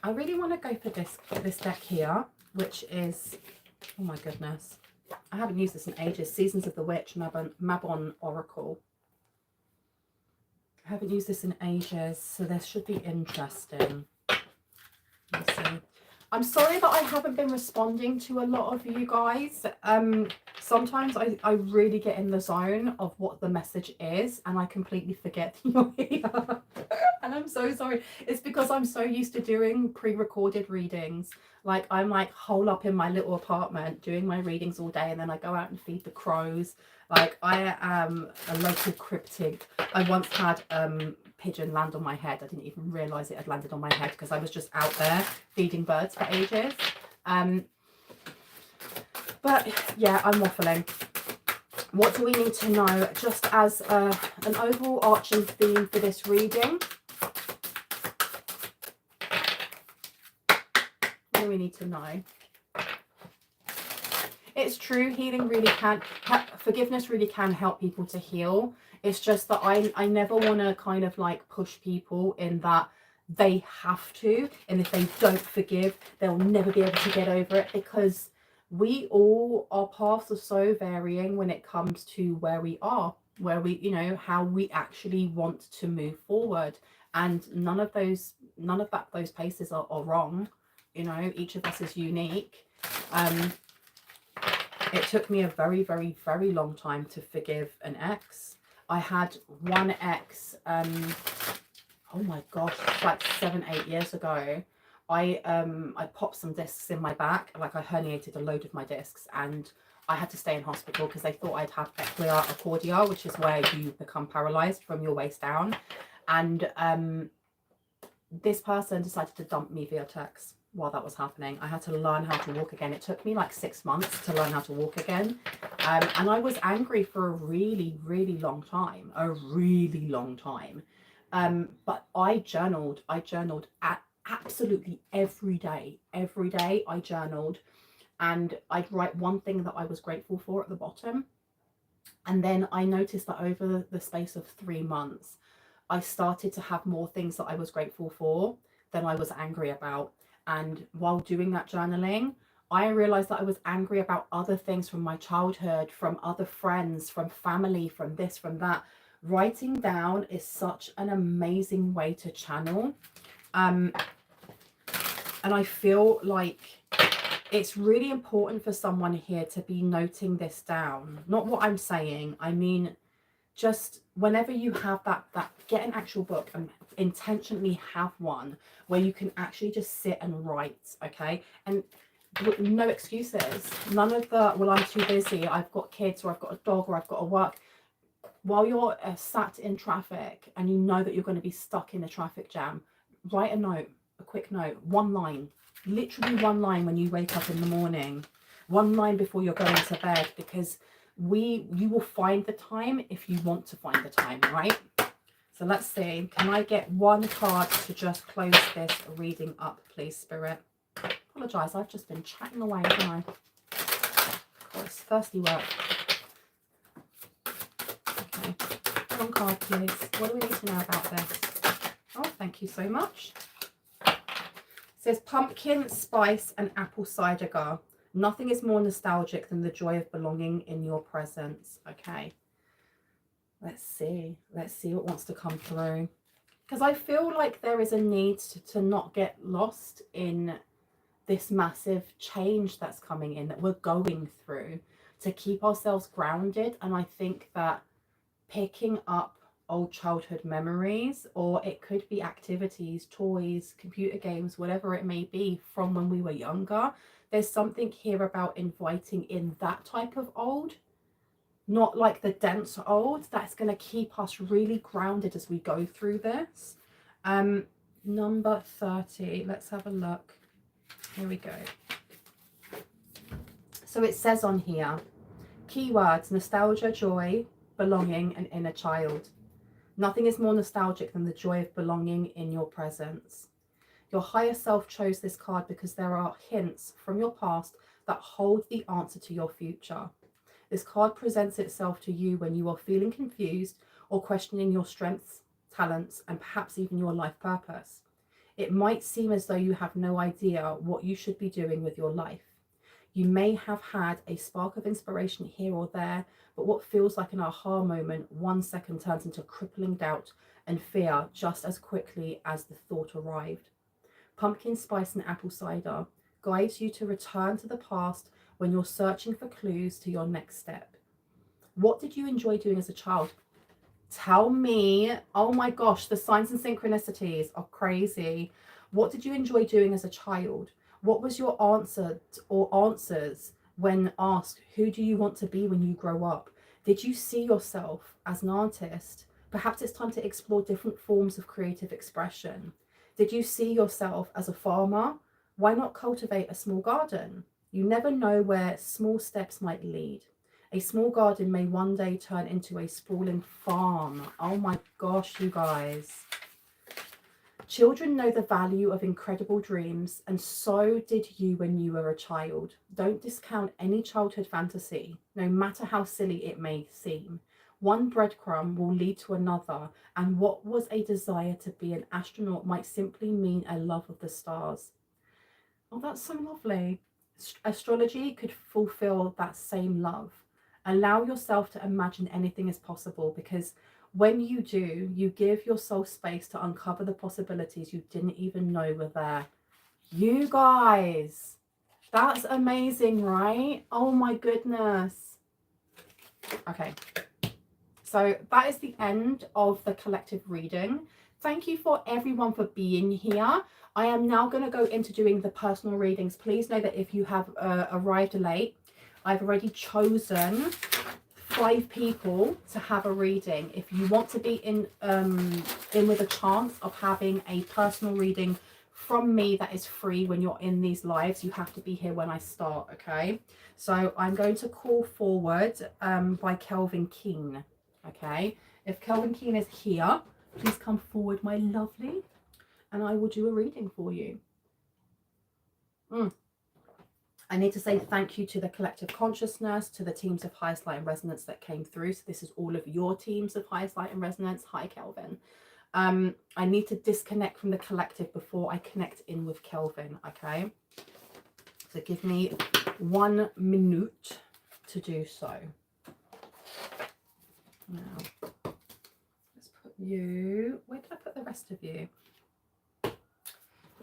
really want to go for this deck here, which is, oh my goodness, I haven't used this in ages. Seasons of the Witch, Mabon Oracle. I haven't used this in ages, so this should be interesting. Let's see. I'm sorry that I haven't been responding to a lot of you guys. Sometimes I really get in the zone of what the message is and I completely forget you're here. And I'm so sorry. It's because I'm so used to doing pre-recorded readings. Like, I'm like hole up in my little apartment doing my readings all day, and then I go out and feed the crows. Like, I am a local cryptid. I once had pigeon land on my head. I didn't even realise it had landed on my head because I was just out there feeding birds for ages. But yeah, I'm waffling. What do we need to know? Just as an overall arching theme for this reading, what do we need to know? It's true, healing really can, forgiveness really can help people to heal. It's just that I never want to kind of like push people in that they have to, and if they don't forgive, they'll never be able to get over it, because we all, our paths are so varying when it comes to where we are, where we, you know, how we actually want to move forward. And none of those places are wrong. You know, each of us is unique. It took me a very, very, very long time to forgive an ex. I had one ex, oh my gosh, like 7-8 years ago. I popped some discs in my back, like I herniated a load of my discs, and I had to stay in hospital because they thought I'd have equia accordia, which is where you become paralyzed from your waist down. And this person decided to dump me via text while that was happening. I had to learn how to walk again. It took me like 6 months to learn how to walk again. And I was angry for a really, really long time, but I journaled at absolutely every day I journaled, and I'd write one thing that I was grateful for at the bottom. And then I noticed that over the space of 3 months, I started to have more things that I was grateful for than I was angry about. And while doing that journaling, I realized that I was angry about other things from my childhood, from other friends, from family, from this, from that. Writing down is such an amazing way to channel. And I feel like it's really important for someone here to be noting this down. Not what I'm saying. I mean, just whenever you have that, get an actual book and intentionally have one where you can actually just sit and write, okay? And no excuses. None of the, well, I'm too busy, I've got kids, or I've got a dog, or I've got to work. While you're sat in traffic and you know that you're going to be stuck in a traffic jam, write a note, a quick note, one line, literally one line when you wake up in the morning, one line before you're going to bed, because you will find the time if you want to find the time, right? So let's see, can I get one card to just close this reading up, please, Spirit? Apologise, I've just been chatting away, haven't I? Of course, thirsty work. Okay, one card, please. What do we need to know about this? Oh, thank you so much. It says pumpkin, spice, and apple cider. Nothing is more nostalgic than the joy of belonging in your presence. Okay. Let's see what wants to come through. Because I feel like there is a need to not get lost in this massive change that's coming in, that we're going through, to keep ourselves grounded. And I think that picking up old childhood memories, or it could be activities, toys, computer games, whatever it may be from when we were younger, there's something here about inviting in that type of old, not like the dense old, that's going to keep us really grounded as we go through this. Number 30, let's have a look. Here we go. So it says on here, keywords: nostalgia, joy, belonging, and inner child. Nothing is more nostalgic than the joy of belonging in your presence. Your higher self chose this card because there are hints from your past that hold the answer to your future. This card presents itself to you when you are feeling confused or questioning your strengths, talents, and perhaps even your life purpose. It might seem as though you have no idea what you should be doing with your life. You may have had a spark of inspiration here or there, but what feels like an aha moment 1 second turns into crippling doubt and fear just as quickly as the thought arrived. Pumpkin spice and apple cider guides you to return to the past when you're searching for clues to your next step. What did you enjoy doing as a child? Tell me. Oh my gosh, the signs and synchronicities are crazy. What did you enjoy doing as a child? What was your answer or answers when asked, who do you want to be when you grow up? Did you see yourself as an artist? Perhaps it's time to explore different forms of creative expression. Did you see yourself as a farmer? Why not cultivate a small garden? You never know where small steps might lead. A small garden may one day turn into a sprawling farm. Oh my gosh, you guys. Children know the value of incredible dreams, and so did you when you were a child. Don't discount any childhood fantasy, no matter how silly it may seem. One breadcrumb will lead to another, and what was a desire to be an astronaut might simply mean a love of the stars. Oh, that's so lovely. Astrology could fulfill that same love. Allow yourself to imagine anything is possible, because when you do, you give your soul space to uncover the possibilities you didn't even know were there. You guys, that's amazing, right? Oh my goodness. Okay, so that is the end of the collective reading. Thank you for everyone for being here. I am now going to go into doing the personal readings. Please know that if you have arrived late, I've already chosen 5 people to have a reading. If you want to be in with a chance of having a personal reading from me that is free when you're in these lives, you have to be here when I start, okay? So I'm going to call forward by Kelvin Keane, okay? If Kelvin Keane is here, please come forward, my lovely, and I will do a reading for you. I need to say thank you to the collective consciousness, to the teams of highest light and resonance that came through. So this is all of your teams of highest light and resonance. Hi, Kelvin. I need to disconnect from the collective before I connect in with Kelvin, okay? So give me 1 minute to do so. Now, let's put you... Where did I put the rest of you? Let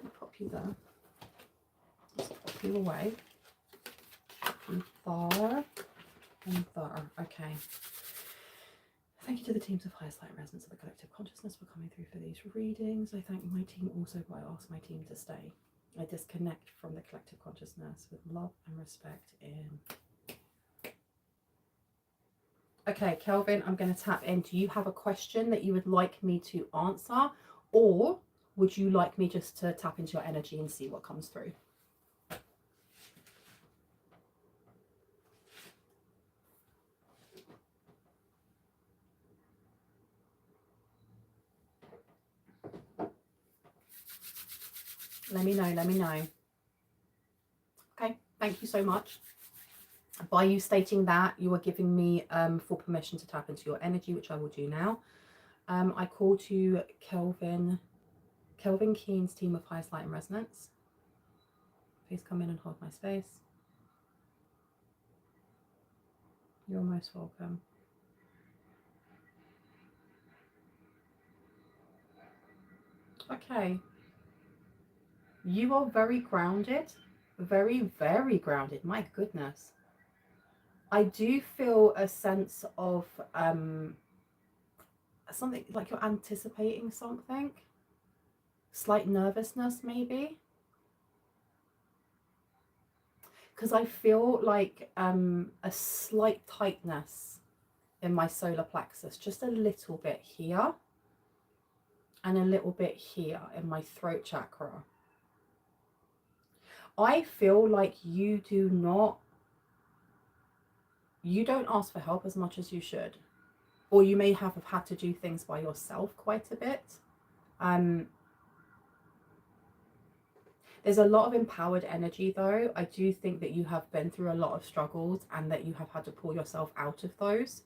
me pop you there. Let's pop you away. There and there. Okay. Thank you to the teams of highest light and resonance of the collective consciousness for coming through for these readings. I thank my team also, but I ask my team to stay. I disconnect from the collective consciousness with love and respect in. Okay, Kelvin, I'm going to tap in. Do you have a question that you would like me to answer, or would you like me just to tap into your energy and see what comes through? Let me know, let me know. Okay, thank you so much. By you stating that, you are giving me full permission to tap into your energy, which I will do now. I call to Kelvin Keene's team of highest light and resonance. Please come in and hold my space. You're most welcome. Okay. You are very grounded. Very, very grounded. My goodness. I do feel a sense of something like you're anticipating something. Slight nervousness, maybe. Because I feel like a slight tightness in my solar plexus, just a little bit here and a little bit here in my throat chakra. I feel like you don't ask for help as much as you should, or you may have had to do things by yourself quite a bit. There's a lot of empowered energy though. I do think that you have been through a lot of struggles and that you have had to pull yourself out of those.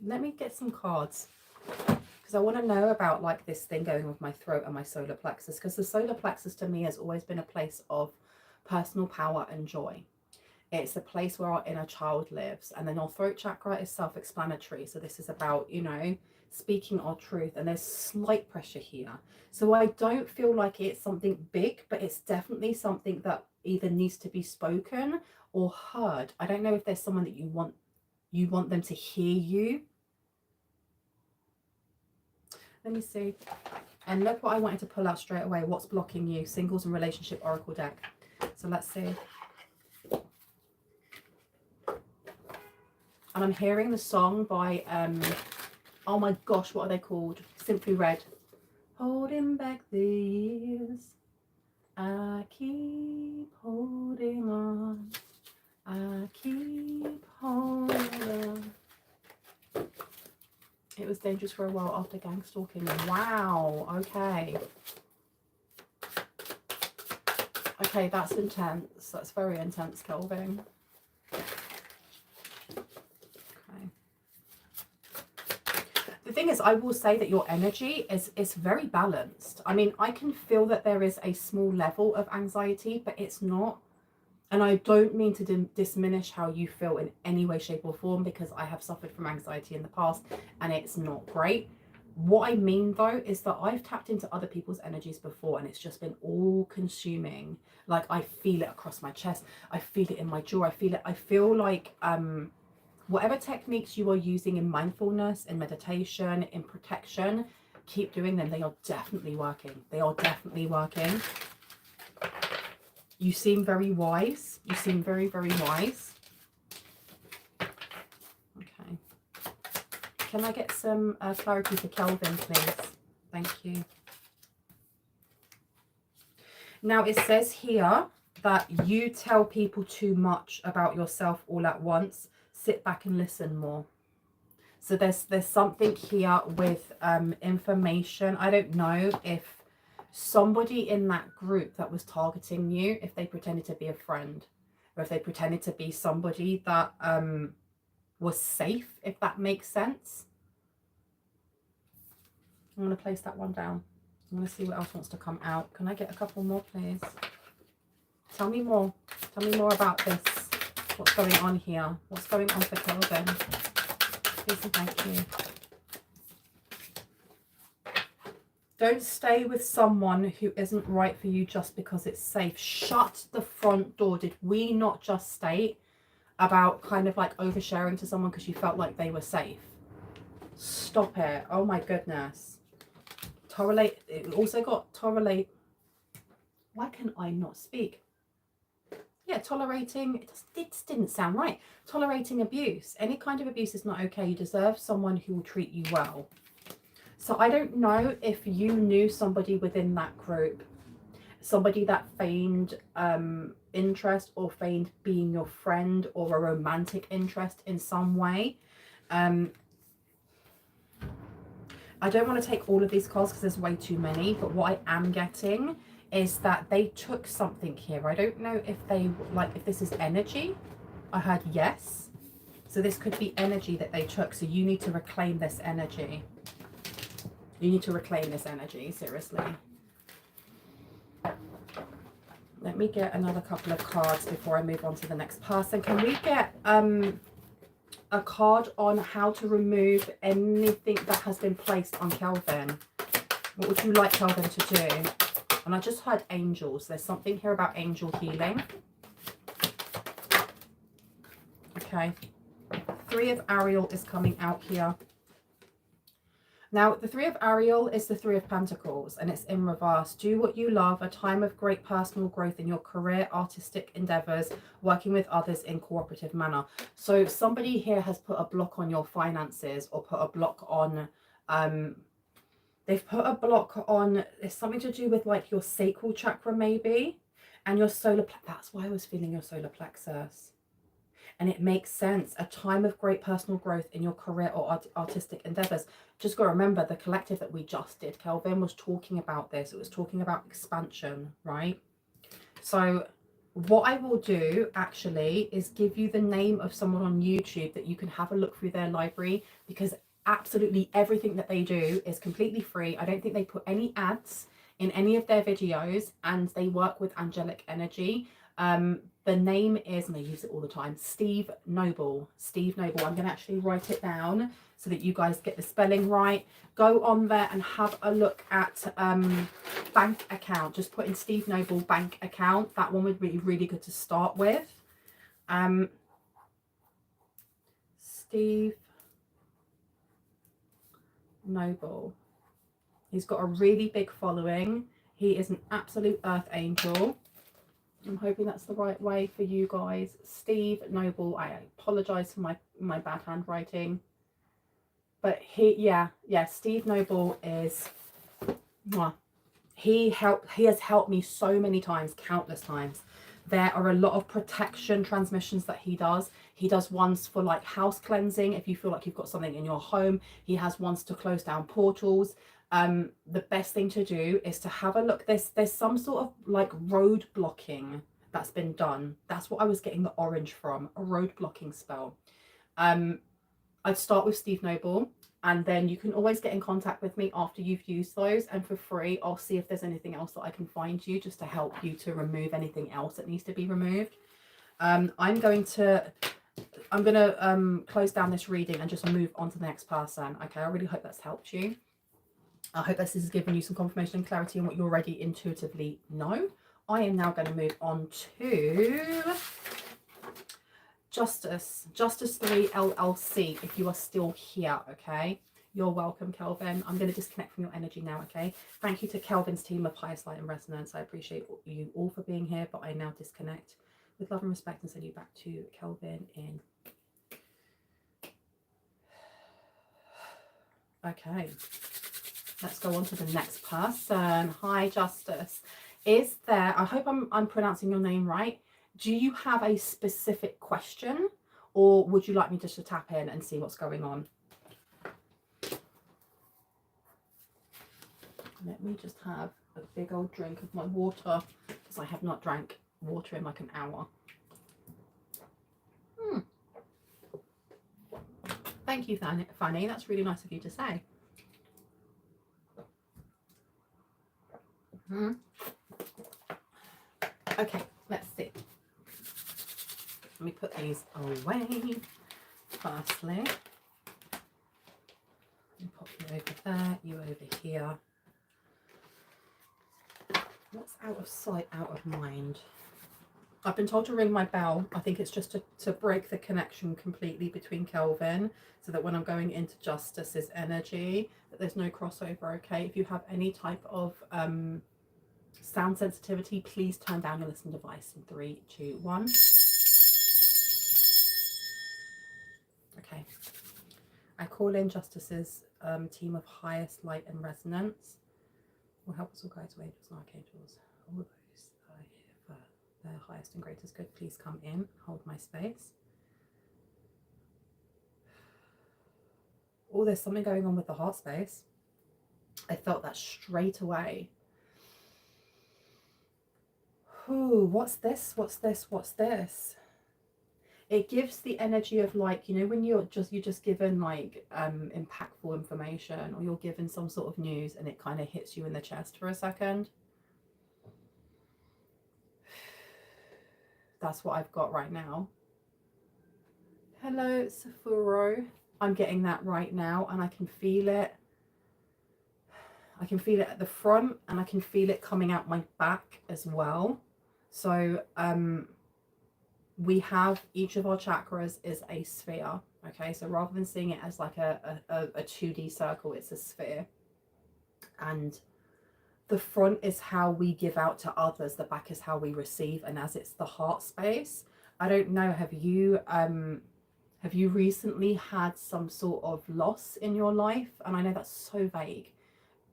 Let me get some cards, because I want to know about like this thing going with my throat and my solar plexus, because the solar plexus to me has always been a place of personal power and joy. It's a place where our inner child lives, and then our throat chakra is self-explanatory. So this is about, you know, speaking our truth, and there's slight pressure here. So I don't feel like it's something big, but it's definitely something that either needs to be spoken or heard. I don't know if there's someone that you want them to hear you. Let me see. And look what I wanted to pull out straight away. What's blocking you? Singles and relationship oracle deck. So let's see. And I'm hearing the song by oh my gosh, what are they called? Simply Red. Holding back the years, I keep holding was dangerous for a while after gang stalking. Wow, okay. Okay, that's intense. That's very intense, Kelvin. Okay. The thing is, I will say that your energy is very balanced. I mean, I can feel that there is a small level of anxiety, but it's not. And I don't mean to diminish how you feel in any way, shape or form, because I have suffered from anxiety in the past and it's not great. What I mean though is that I've tapped into other people's energies before and it's just been all consuming. Like I feel it across my chest. I feel it in my jaw. I feel it. I feel like whatever techniques you are using in mindfulness, in meditation, in protection, keep doing them. They are definitely working. They are definitely working. You seem very wise. You seem very, very wise. Okay. Can I get some clarity for Kelvin, please? Thank you. Now, it says here that you tell people too much about yourself all at once. Sit back and listen more. So there's something here with information. I don't know if somebody in that group that was targeting you, if they pretended to be a friend or if they pretended to be somebody that was safe, if that makes sense. I'm going to place that one down. I'm going to see what else wants to come out. Can I get a couple more, please? Tell me more. Tell me more about this. What's going on here? What's going on for Kelvin? Please and thank you. Don't stay with someone who isn't right for you just because it's safe. Shut the front door. Did we not just state about kind of like oversharing to someone because you felt like they were safe? Stop it. Oh my goodness. Tolerate. It also got tolerate. Why can I not speak? Yeah, tolerating. It didn't sound right. Tolerating abuse. Any kind of abuse is not okay. You deserve someone who will treat you well. So I don't know if you knew somebody within that group, somebody that feigned interest or feigned being your friend or a romantic interest in some way. I don't want to take all of these cards because there's way too many, but what I am getting is that they took something here. I don't know if they, like, if this is energy. I heard yes. So this could be energy that they took. So you need to reclaim this energy. You need to reclaim this energy, seriously. Let me get another couple of cards before I move on to the next person. Can we get a card on how to remove anything that has been placed on Kelvin? What would you like Kelvin to do? And I just heard angels. There's something here about angel healing. Okay. Three of Ariel is coming out here. Now, the Three of Ariel is the Three of Pentacles, and it's in reverse. Do what you love, a time of great personal growth in your career, artistic endeavors, working with others in cooperative manner. So somebody here has put a block on your finances or put a block on, they've put a block on, it's something to do with like your sacral chakra maybe, and your solar plexus. That's why I was feeling your solar plexus. And it makes sense. A time of great personal growth in your career or artistic endeavors. Just got to remember the collective that we just did. Kelvin was talking about this. It was talking about expansion, right? So what I will do actually is give you the name of someone on YouTube that you can have a look through their library, because absolutely everything that they do is completely free. I don't think they put any ads in any of their videos, and they work with angelic energy. The name is, and I use it all the time, Steve Noble. Steve Noble. I'm going to actually write it down so that you guys get the spelling right. Go on there and have a look at bank account. Just put in Steve Noble bank account. That one would be really good to start with. Steve Noble. He's got a really big following. He is an absolute earth angel. I'm hoping that's the right way for you guys. Steve Noble. I apologize for my bad handwriting. But Steve Noble is, he has helped me so many times, countless times. There are a lot of protection transmissions that he does. He does ones for like house cleansing. If you feel like you've got something in your home, he has ones to close down portals. The best thing to do is to have a look. There's some sort of like road blocking that's been done. That's what I was getting the orange from, a road blocking spell. I'd start with Steve Noble, and then you can always get in contact with me after you've used those, and for free I'll see if there's anything else that I can find you just to help you to remove anything else that needs to be removed. I'm going to close down this reading and just move on to the next person. Okay, I really hope that's helped you. I hope this has given you some confirmation and clarity on what you already intuitively know. I am now going to move on to Justice 3 LLC, if you are still here. Okay, you're welcome, Kelvin. I'm going to disconnect from your energy now. Okay, thank you to Kelvin's team of Highest Light and Resonance. I appreciate you all for being here, but I now disconnect with love and respect and send you back to Kelvin in. Okay, let's go on to the next person. Hi, Justice. Is there, I hope I'm pronouncing your name right, do you have a specific question, or would you like me just to tap in and see what's going on? Let me just have a big old drink of my water, because I have not drank water in like an hour. Thank you, Fanny. That's really nice of you to say. Okay, let's see. Let me put these away. Firstly, let me pop you over there, you over here. What's out of sight, out of mind? I've been told to ring my bell. I think it's just to break the connection completely between Kelvin, so that when I'm going into Justice's energy, that there's no crossover. Okay, if you have any type of sound sensitivity, please turn down your listening device in 3, 2, 1. Okay, I call in Justice's team of Highest Light and Resonance. Will help us all guides, angels and archangels. All those that are here for their highest and greatest good, please come in, hold my space. Oh, there's something going on with the heart space. I felt that straight away. Ooh, what's this? What's this? What's this? It gives the energy of like, you know, when you're just given like impactful information, or you're given some sort of news and it kind of hits you in the chest for a second. That's what I've got right now. Hello, Safuro. I'm getting that right now, and I can feel it. I can feel it at the front, and I can feel it coming out my back as well. So we have, each of our chakras is a sphere. Okay, so rather than seeing it as like a 2D circle, it's a sphere. And the front is how we give out to others, the back is how we receive, and as it's the heart space. I don't know, have you recently had some sort of loss in your life? And I know that's so vague,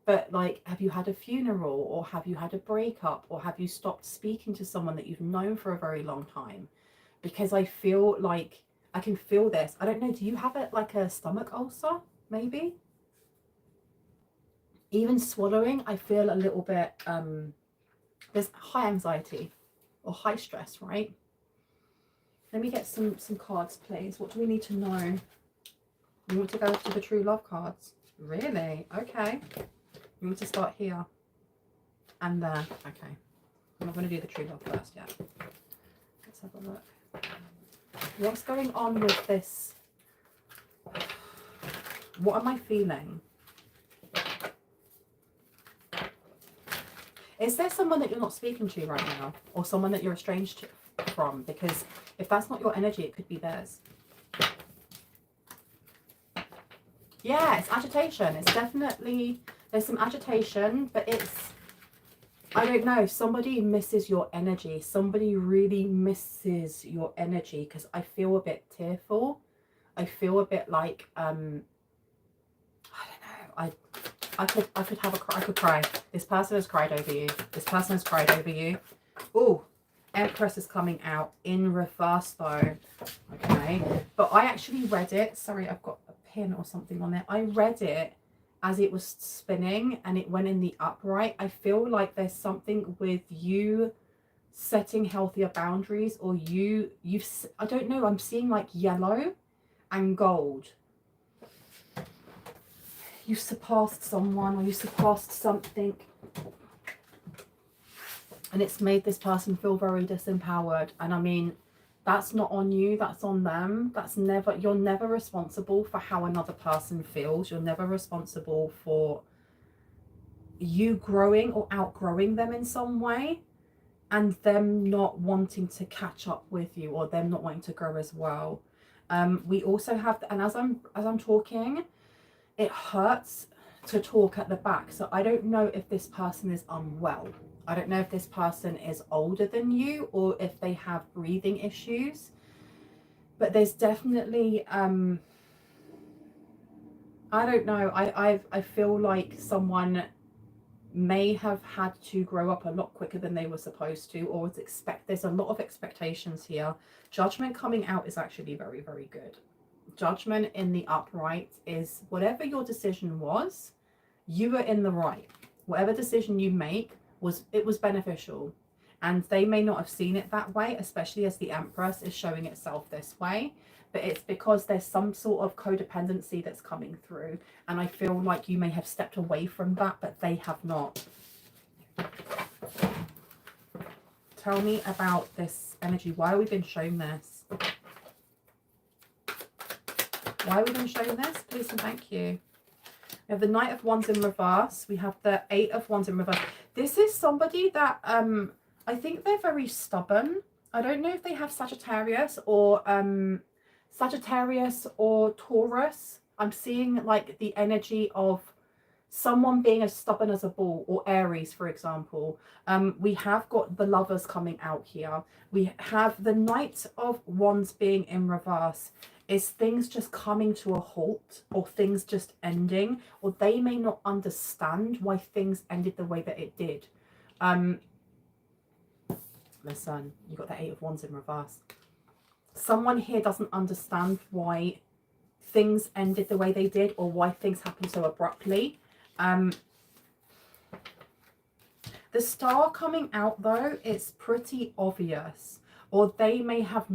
but like, have you had a funeral, or have you had a breakup, or have you stopped speaking to someone that you've known for a very long time? Because I feel like I can feel this. I don't know, do you have like a stomach ulcer, maybe? Even swallowing, I feel a little bit, there's high anxiety or high stress, right? Let me get some cards, please. What do we need to know? You want to go to the true love cards? Really? Okay. You want to start here and there. Okay. I'm not going to do the true love first yet. Let's have a look. What's going on with this? What am I feeling? Is there someone that you're not speaking to right now, or someone that you're estranged from? Because if that's not your energy, it could be theirs. Yeah, it's agitation. It's definitely, there's some agitation, but it's, I don't know, somebody misses your energy. Somebody really misses your energy, because I feel a bit tearful. I feel a bit like, I don't know, I could have a cry. I could cry. This person has cried over you. This person has cried over you. Oh, Empress is coming out in reverse though. Okay. But I actually read it. Sorry, I've got a pin or something on it. I read it as it was spinning and it went in the upright. I feel like there's something with you setting healthier boundaries, or I don't know, I'm seeing like yellow and gold. You surpassed someone, or you surpassed something, and it's made this person feel very disempowered. And I mean, that's not on you, that's on them. You're never responsible for how another person feels. You're never responsible for you growing or outgrowing them in some way, and them not wanting to catch up with you, or them not wanting to grow as well. We also have, and as I'm talking, it hurts to talk at the back. So I don't know if this person is unwell. I don't know if this person is older than you, or if they have breathing issues. But there's definitely I don't know. I feel like someone may have had to grow up a lot quicker than they were supposed to, or there's a lot of expectations here. Judgment coming out is actually very, very good. Judgment in the upright is, whatever your decision was, you were in the right. Whatever decision you make was beneficial, and they may not have seen it that way, especially as the Empress is showing itself this way. But it's because there's some sort of codependency that's coming through, and I feel like you may have stepped away from that, but they have not. Tell me about this energy. Why are we being shown this? Why are we being shown this? Please and thank you. We have the Knight of Wands in reverse. We have the Eight of Wands in reverse. This is somebody that I think they're very stubborn. I don't know if they have Sagittarius or Taurus. I'm seeing like the energy of someone being as stubborn as a bull, or Aries, for example. We have got the Lovers coming out here. We have the Knight of Wands being in reverse. Is things just coming to a halt, or things just ending, or they may not understand why things ended the way that it did. Listen, you got the Eight of Wands in reverse. Someone here doesn't understand why things ended the way they did, or why things happened so abruptly. The Star coming out though, it's pretty obvious, or they may have,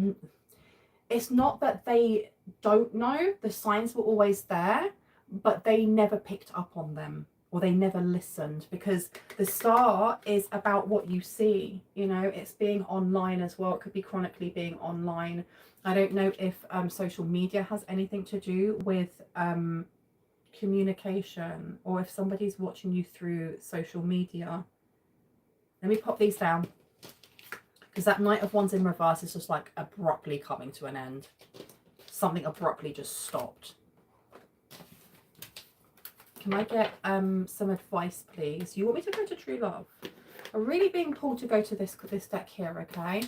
it's not that they don't know, the signs were always there, but they never picked up on them, or they never listened, because the Star is about what you see, you know, it's being online as well. It could be chronically being online. I don't know if social media has anything to do with communication, or if somebody's watching you through social media. Let me pop these down, because that Knight of Wands in reverse is just like abruptly coming to an end. Something abruptly just stopped. Can I get some advice, please? You want me to go to True Love? I'm really being pulled to go to this deck here, okay?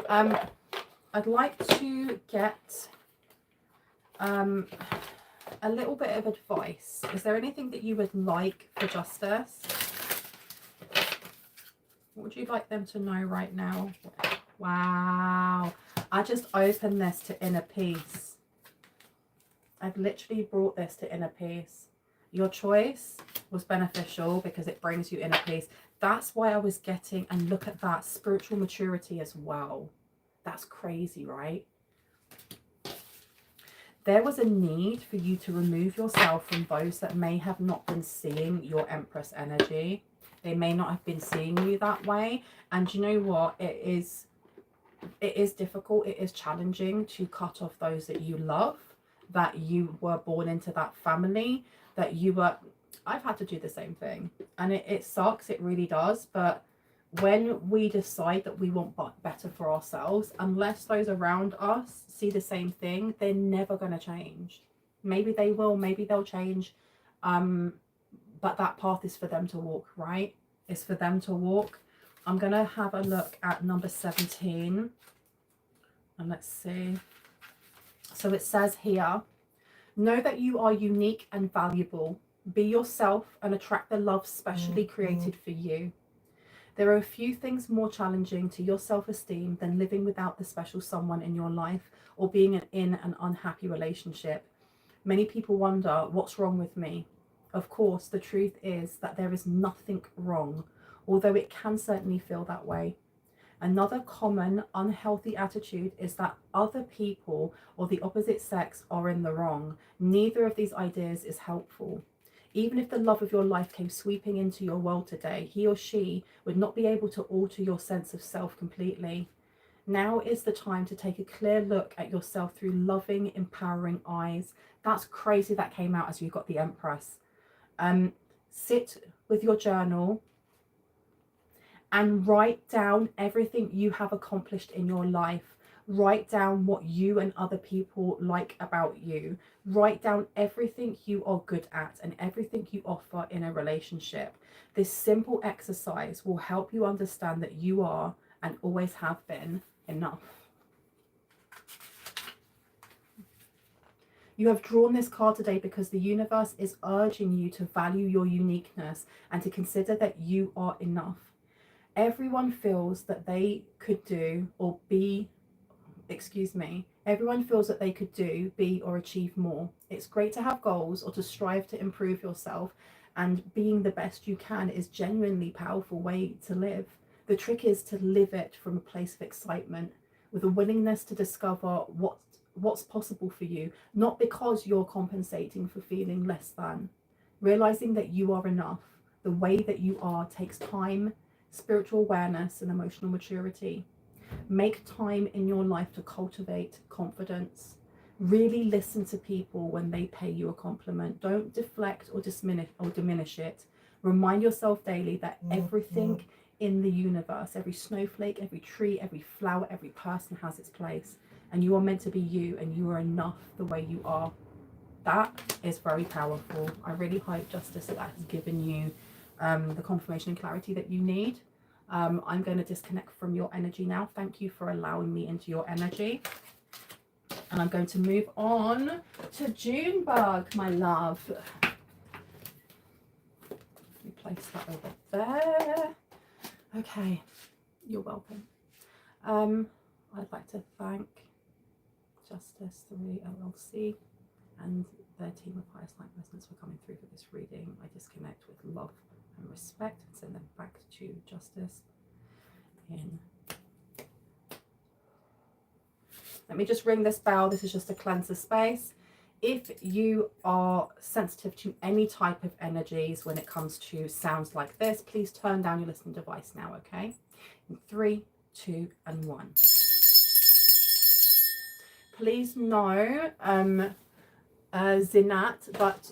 I'd like to get a little bit of advice. Is there anything that you would like for justice? What would you like them to know right now? Wow. I just opened this to inner peace. I've literally brought this to inner peace. Your choice was beneficial because it brings you inner peace. That's why I was getting, and look at that, spiritual maturity as well. That's crazy, right? There was a need for you to remove yourself from those that may have not been seeing your Empress energy. They may not have been seeing you that way. And you know what? It is difficult. It is challenging to cut off those that you love, that you were born into that family, that you were... I've had to do the same thing. And it sucks. It really does. But when we decide that we want better for ourselves, unless those around us see the same thing, they're never going to change. Maybe they will. Maybe they'll change. But that path is for them to walk, right? It's for them to walk. I'm going to have a look at number 17. And let's see. So it says here, know that you are unique and valuable. Be yourself and attract the love specially created for you. There are a few things more challenging to your self-esteem than living without the special someone in your life or being in an unhappy relationship. Many people wonder, what's wrong with me? Of course, the truth is that there is nothing wrong, although it can certainly feel that way. Another common unhealthy attitude is that other people or the opposite sex are in the wrong. Neither of these ideas is helpful. Even if the love of your life came sweeping into your world today, he or she would not be able to alter your sense of self completely. Now is the time to take a clear look at yourself through loving, empowering eyes. That's crazy that came out as you got the Empress. Sit with your journal and write down everything you have accomplished in your life. Write down what you and other people like about you. Write down everything you are good at and everything you offer in a relationship. This simple exercise will help you understand that you are and always have been enough. You have drawn this card today because the universe is urging you to value your uniqueness and to consider that you are enough. Everyone feels that they could do or be, everyone feels that they could do, be, or achieve more. It's great to have goals or to strive to improve yourself, and being the best you can is genuinely a powerful way to live. The trick is to live it from a place of excitement, with a willingness to discover what's possible for you, not because you're compensating for feeling less than. Realizing that you are enough, the way that you are, takes time, spiritual awareness, and emotional maturity. Make time in your life to cultivate confidence. Really listen to people when they pay you a compliment. Don't deflect or diminish it. Remind yourself daily that everything in the universe, every snowflake, every tree, every flower, every person has its place. And you are meant to be you, and you are enough the way you are. That is very powerful. I really hope, Justice, that has given you the confirmation and clarity that you need. I'm going to disconnect from your energy now. Thank you for allowing me into your energy. And I'm going to move on to Junebug, my love. Let me place that over there. Okay, you're welcome. I'd like to thank Justice 3 LLC and their team of highest light resonance for coming through for this reading. I disconnect with love and respect and send them back to Justice. Let me just ring this bell. This is just to cleanse the space. If you are sensitive to any type of energies when it comes to sounds like this, please turn down your listening device now, okay? In 3, 2, and 1. Please know, Zinette, but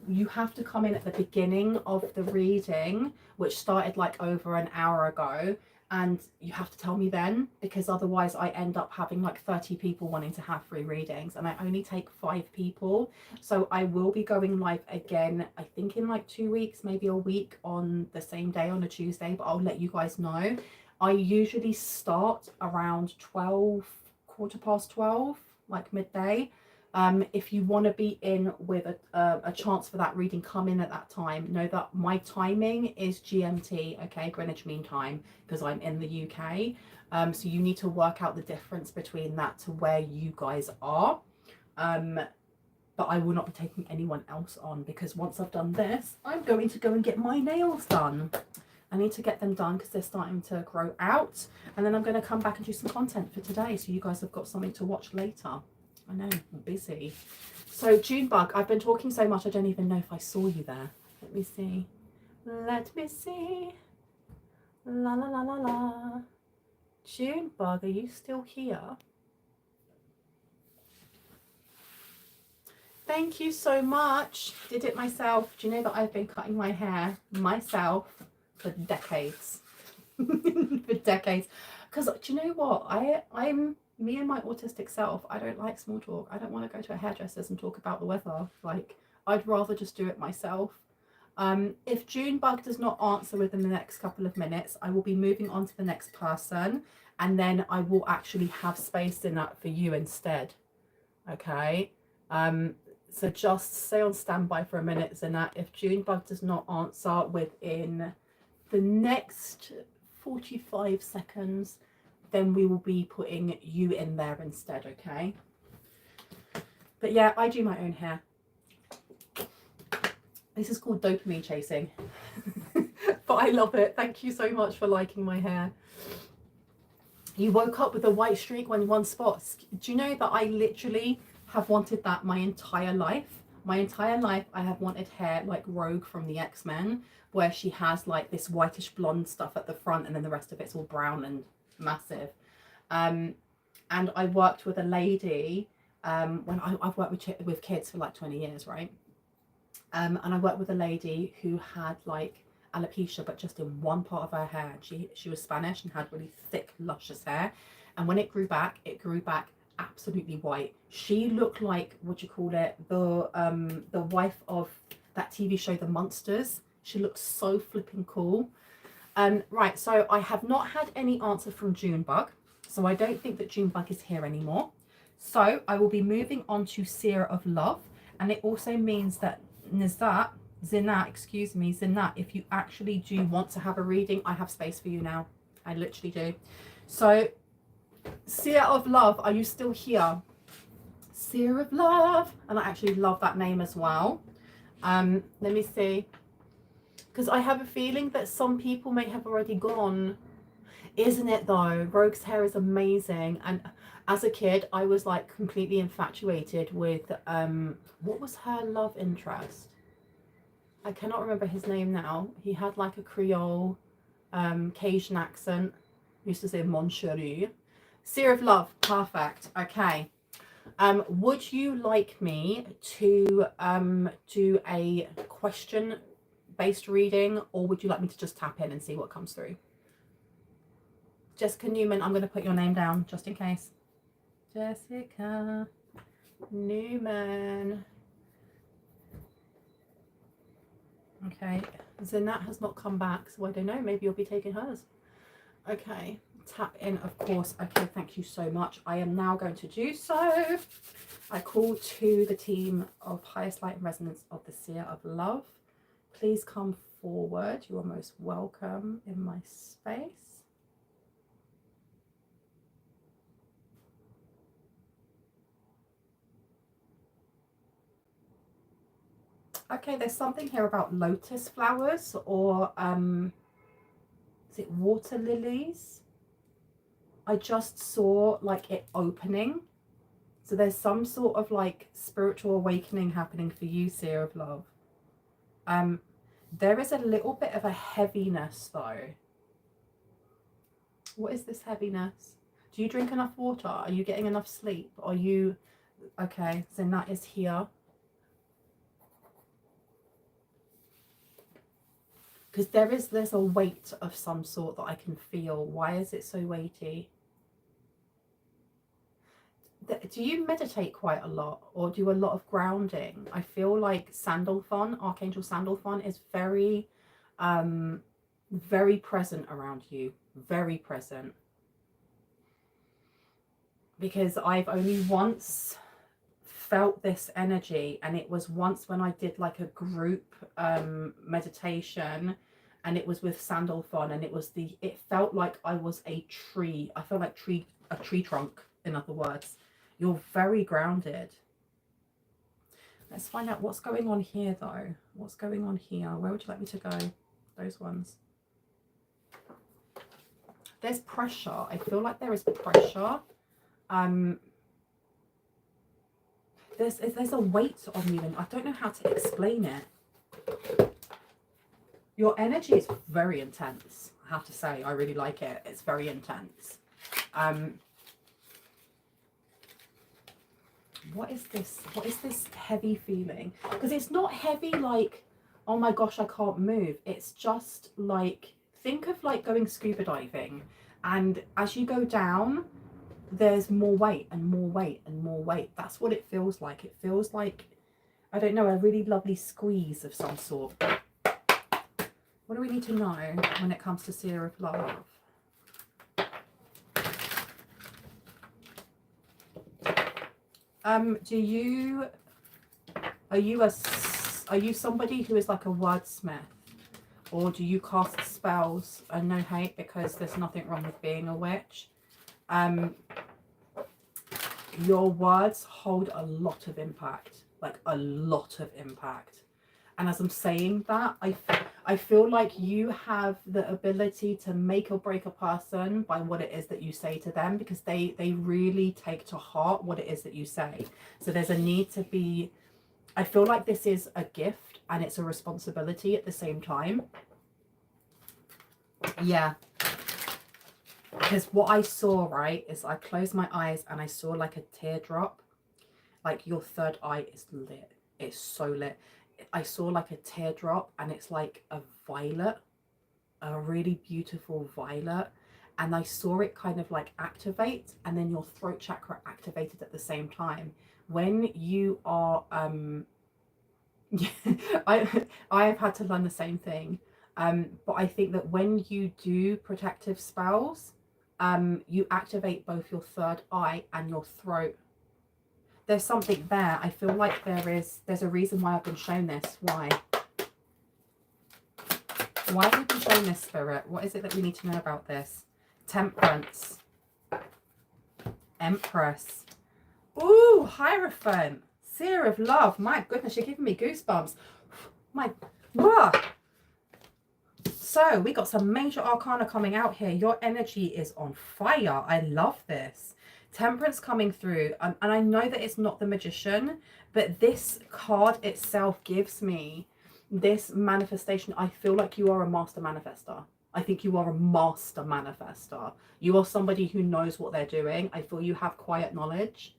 you have to come in at the beginning of the reading, which started like over an hour ago, and you have to tell me then, because otherwise I end up having like 30 people wanting to have free readings, and I only take 5 people. So I will be going live again, I think in like 2 weeks, maybe a week, on the same day on a Tuesday, but I'll let you guys know. I usually start around 12, quarter past 12, like midday. If you want to be in with a chance for that reading, come in at that time. Know that my timing is GMT, okay, Greenwich Mean Time, because I'm in the UK. So you need to work out the difference between that to where you guys are. But I will not be taking anyone else on, because once I've done this, I'm going to go and get my nails done. I need to get them done because they're starting to grow out. And then I'm going to come back and do some content for today, so you guys have got something to watch later. I know, I'm busy. So Junebug, I've been talking so much I don't even know if I saw you there. Let me see. Let me see. La la la la la. Junebug, are you still here? Thank you so much. Did it myself. Do you know that I've been cutting my hair myself for decades? For decades. Because do you know what? I'm me and my autistic self. I don't like small talk. I don't want to go to a hairdresser's and talk about the weather. Like, I'd rather just do it myself. If Junebug does not answer within the next couple of minutes, I will be moving on to the next person, and then I will actually have space in that for you instead. Okay. So just stay on standby for a minute, Zinette. If Junebug does not answer within the next 45 seconds, then we will be putting you in there instead, okay? But yeah, I do my own hair. This is called dopamine chasing. But I love it. Thank you so much for liking my hair. You woke up with a white streak on one spot. Do you know that I literally have wanted that my entire life? My entire life I have wanted hair like Rogue from the X-Men, where she has like this whitish blonde stuff at the front and then the rest of it's all brown and massive. And I worked with a lady when I've worked with kids for like 20 years, right? And I worked with a lady who had like alopecia, but just in one part of her hair. She was Spanish and had really thick, luscious hair. And when it grew back absolutely white. She looked like, what do you call it, the wife of that TV show, The Monsters. She looked so flipping cool. Right, so I have not had any answer from Junebug, so I don't think that Junebug is here anymore. So I will be moving on to Seer of Love, and it also means that Zinette, if you actually do want to have a reading, I have space for you now. I literally do. So, Seer of Love, are you still here? Seer of Love. And I actually love that name as well. Let me see. Because I have a feeling that some people may have already gone. Isn't it though? Rogue's hair is amazing. And as a kid, I was like completely infatuated with, what was her love interest? I cannot remember his name now. He had like a Creole, Cajun accent. Used to say Mon Chéri. Seer of Love, perfect. Okay. Would you like me to do a question-based reading, or would you like me to just tap in and see what comes through? Jessica Newman, I'm going to put your name down just in case. Jessica Newman. Okay, Zinette has not come back, so I don't know, maybe you'll be taking hers. Okay, tap in, of course. Okay, thank you so much. I am now going to do so. I call to the team of Highest Light and Resonance of the Seer of Love. Please come forward. You are most welcome in my space. Okay, there's something here about lotus flowers, or is it water lilies? I just saw like it opening. So there's some sort of like spiritual awakening happening for you, Seer of Love. There is a little bit of a heaviness though. What is this heaviness? Do you drink enough water? Are you getting enough sleep? Are you... Okay, so that is here. Because there's a weight of some sort that I can feel. Why is it so weighty? Do you meditate quite a lot, or do a lot of grounding? I feel like Sandalphon, Archangel Sandalphon, is very, very present around you. Very present. Because I've only once felt this energy, and it was once when I did like a group meditation, and it was with Sandalphon, and it felt like I was a tree. I felt like a tree trunk, in other words. You're very grounded. Let's find out what's going on here though. What's going on here? Where would you like me to go? Those ones. There's pressure. I feel like there is pressure. There's a weight on you, and I don't know how to explain it. Your energy is very intense, I have to say. I really like it. It's very intense. What is this? What is this heavy feeling? Because it's not heavy like, oh my gosh, I can't move. It's just like, think of like going scuba diving, and as you go down, there's more weight and more weight and more weight. That's what it feels like. It feels like, I don't know, a really lovely squeeze of some sort. What do we need to know when it comes to Seer of Love? Are you somebody who is like a wordsmith? Or do you cast spells? And no hate, because there's nothing wrong with being a witch. Your words hold a lot of impact, like a lot of impact. And as I'm saying that, I feel like you have the ability to make or break a person by what it is that you say to them, because they really take to heart what it is that you say. So there's a need to be, I feel like this is a gift and it's a responsibility at the same time. Yeah. Because what I saw, right, is I closed my eyes and I saw like a teardrop. Like your third eye is lit. It's so lit. I saw like a teardrop, and it's like a violet, a really beautiful violet. And I saw it kind of like activate, and then your throat chakra activated at the same time. When you are, I have had to learn the same thing. But I think that when you do protective spells, you activate both your third eye and your throat. There's something there. I feel like there's a reason why I've been shown this. Why have we been shown this, Spirit? What is it that we need to know about this? Temperance. Empress. Ooh, Hierophant. Seer of love. My goodness, you're giving me goosebumps. My, ugh. So we got some major arcana coming out here. Your energy is on fire. I love this. Temperance coming through, and I know that it's not the Magician, but this card itself gives me this manifestation. I feel like you are a master manifester. I think you are a master manifester. You are somebody who knows what they're doing. I feel you have quiet knowledge.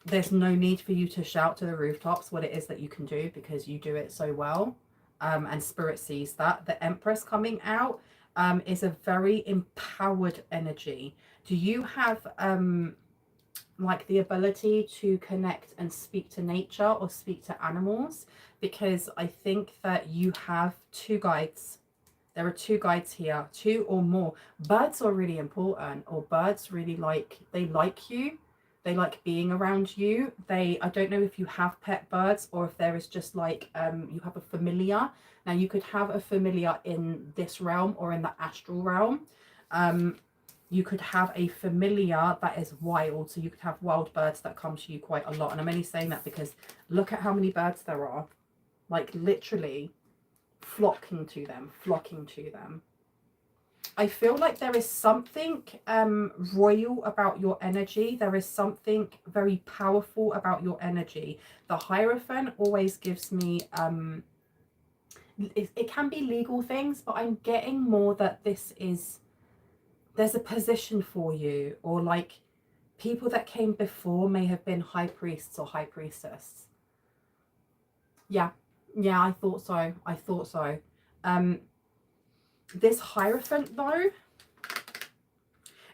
There's no need for you to shout to the rooftops what it is that you can do, because you do it so well. And Spirit sees that. The Empress coming out is a very empowered energy. Do you have like the ability to connect and speak to nature or speak to animals? Because I think that you have two guides. There are two guides here, two or more. Birds are really important, or birds really they like you. They like being around you. I don't know if you have pet birds, or if there is just like you have a familiar. Now you could have a familiar in this realm or in the astral realm. You could have a familiar that is wild. So you could have wild birds that come to you quite a lot. And I'm only saying that because look at how many birds there are. Like literally flocking to them. I feel like there is something royal about your energy. There is something very powerful about your energy. The Hierophant always gives me, it can be legal things, but I'm getting more that there's a position for you, or like people that came before may have been high priests or high priestess. Yeah, I thought so. This Hierophant though,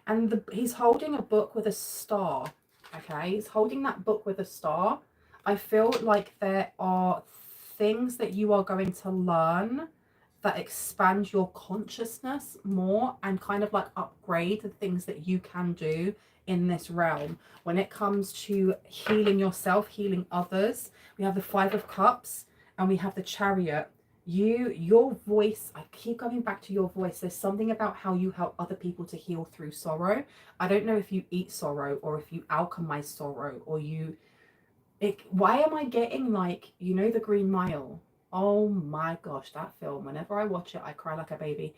and he's holding a book with a star. Okay, he's holding that book with a star. I feel like there are things that you are going to learn that expand your consciousness more, and kind of like upgrade the things that you can do in this realm. When it comes to healing yourself, healing others, we have the Five of Cups and we have the Chariot. Your voice, I keep going back to your voice. There's something about how you help other people to heal through sorrow. I don't know if you eat sorrow, or if you alchemize sorrow, or why am I getting like, you know, the Green Mile? Oh my gosh, that film, whenever I watch it, I cry like a baby.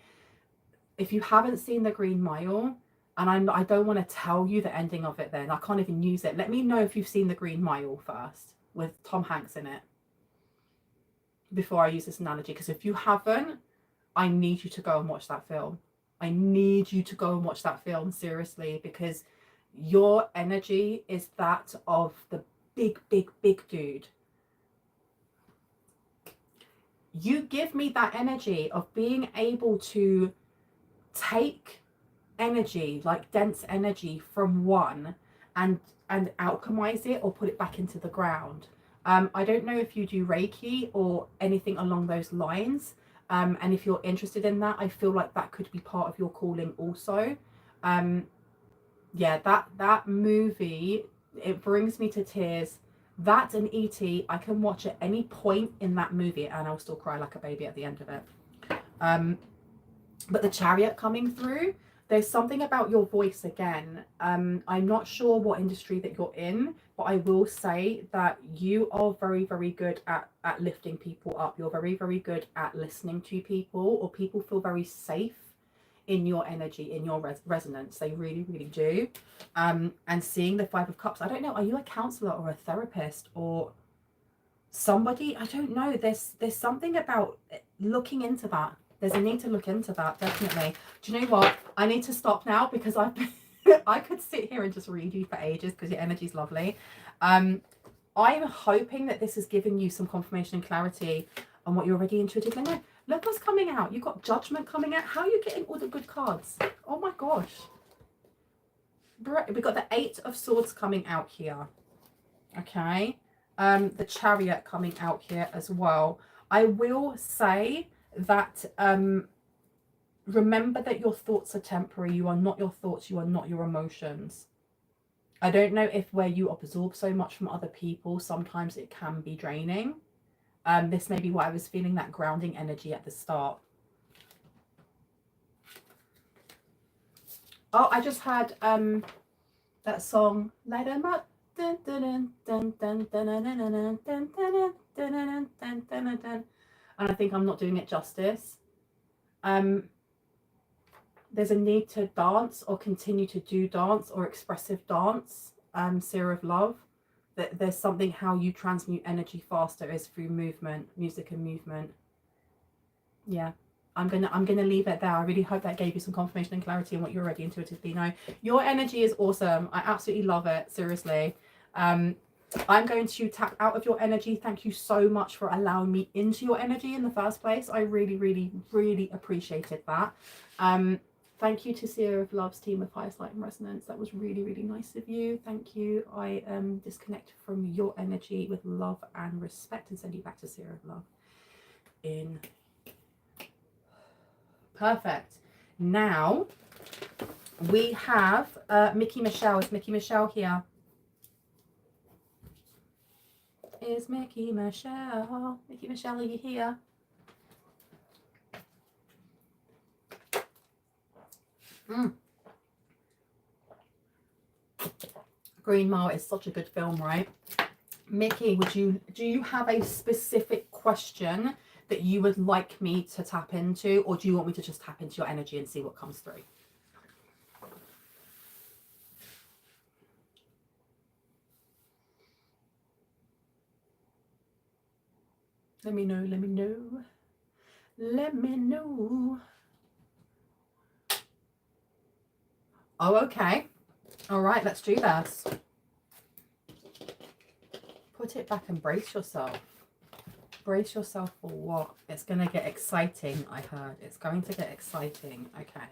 If you haven't seen the Green Mile, and I don't want to tell you the ending of it then, I can't even use it. Let me know if you've seen the Green Mile first, with Tom Hanks in it, before I use this analogy. Because if you haven't, I need you to go and watch that film. I need you to go and watch that film, seriously, because your energy is that of the big dude. You give me that energy of being able to take energy, like dense energy, from one and alchemize it or put it back into the ground. I don't know if you do Reiki or anything along those lines, and if you're interested in that, I feel like that could be part of your calling also. Yeah, that movie, it brings me to tears. That and E.T., I can watch at any point in that movie and I'll still cry like a baby at the end of it. But the Chariot coming through, there's something about your voice again. I'm not sure what industry that you're in, but I will say that you are very, very good at lifting people up. You're very, very good at listening to people, or people feel very safe in your energy, in your resonance. They really, really do. And seeing the Five of Cups, I don't know, are you a counselor or a therapist or somebody? I don't know. There's something about looking into that. There's a need to look into that, definitely. Do you know what? I need to stop now because I could sit here and just read you for ages because your energy's lovely. I'm hoping that this has given you some confirmation and clarity on what you're already intuitively know. Look what's coming out. You've got Judgment coming out. How are you getting all the good cards? Oh my gosh. We've got the Eight of Swords coming out here. Okay. The Chariot coming out here as well. I will say that remember that your thoughts are temporary. You are not your thoughts. You are not your emotions. I don't know if where you absorb so much from other people, sometimes it can be draining. This may be why I was feeling that grounding energy at the start. Oh, I just had that song, Light 'em Up. And I think I'm not doing it justice. There's a need to dance or continue to do dance or expressive dance, Seer of Love. That there's something how you transmute energy faster is through movement, music and movement. Yeah, I'm gonna leave it there. I really hope that gave you some confirmation and clarity on what you already intuitively know. Your energy is awesome. I absolutely love it, seriously. I'm going to tap out of your energy. Thank you so much for allowing me into your energy in the first place. I really, really, really appreciated that. Thank you to Seer of Love's team of Highest Light and Resonance. That was really, really nice of you. Thank you. I disconnect from your energy with love and respect and send you back to Seer of Love. In. Perfect. Now we have Mickey Michelle. Is Mickey Michelle here? Is Mickey Michelle? Mickey Michelle, are you here? Green Mile is such a good film, right? Mickey, do you have a specific question that you would like me to tap into, or do you want me to just tap into your energy and see what comes through? Let me know, let me know. Let me know. Oh, okay. All right, let's do this. Put it back and brace yourself. Brace yourself for what? It's going to get exciting, I heard. It's going to get exciting. Okay.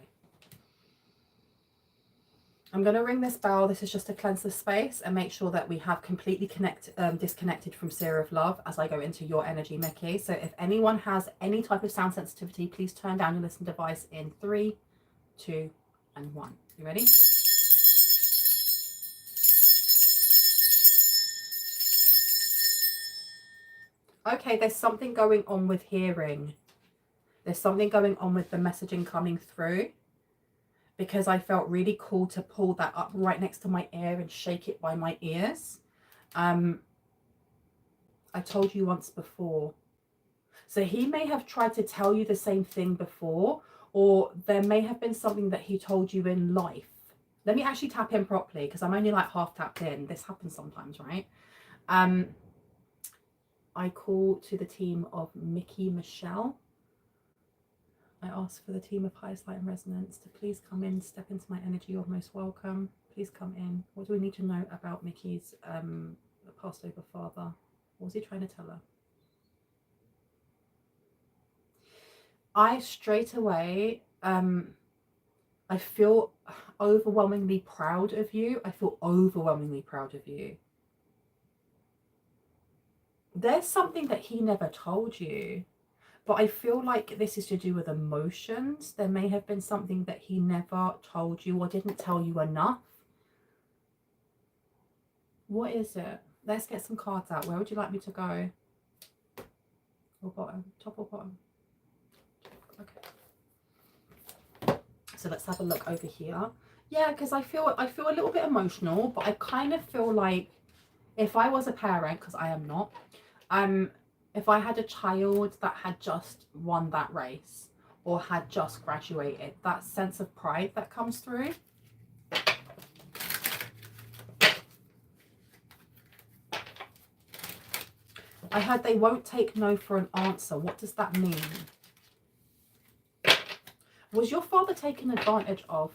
I'm going to ring this bell. This is just to cleanse the space and make sure that we have completely disconnected from Seer of Love as I go into your energy, Mickey. So if anyone has any type of sound sensitivity, please turn down your listen device in 3, 2, and 1. You ready? Okay, there's something going on with hearing. There's something going on with the messaging coming through, because I felt really cool to pull that up right next to my ear and shake it by my ears. I told you once before. So he may have tried to tell you the same thing before, or there may have been something that he told you in life. Let me actually tap in properly because I'm only like half tapped in. This happens sometimes, right? I call to the team of Mickey Michelle. I ask for the team of Highest Light and Resonance to please come in, step into my energy. You're most welcome. Please come in. What do we need to know about Mickey's passed over father? What was he trying to tell her? I straight away, I feel overwhelmingly proud of you. I feel overwhelmingly proud of you. There's something that he never told you, but I feel like this is to do with emotions. There may have been something that he never told you or didn't tell you enough. What is it? Let's get some cards out. Where would you like me to go? Or bottom? Top or bottom? Okay. So let's have a look over here. Yeah, because I feel a little bit emotional, but I kind of feel like if I was a parent, because I am not, if I had a child that had just won that race or had just graduated, that sense of pride that comes through. I heard they won't take no for an answer. What does that mean? Was your father taken advantage of,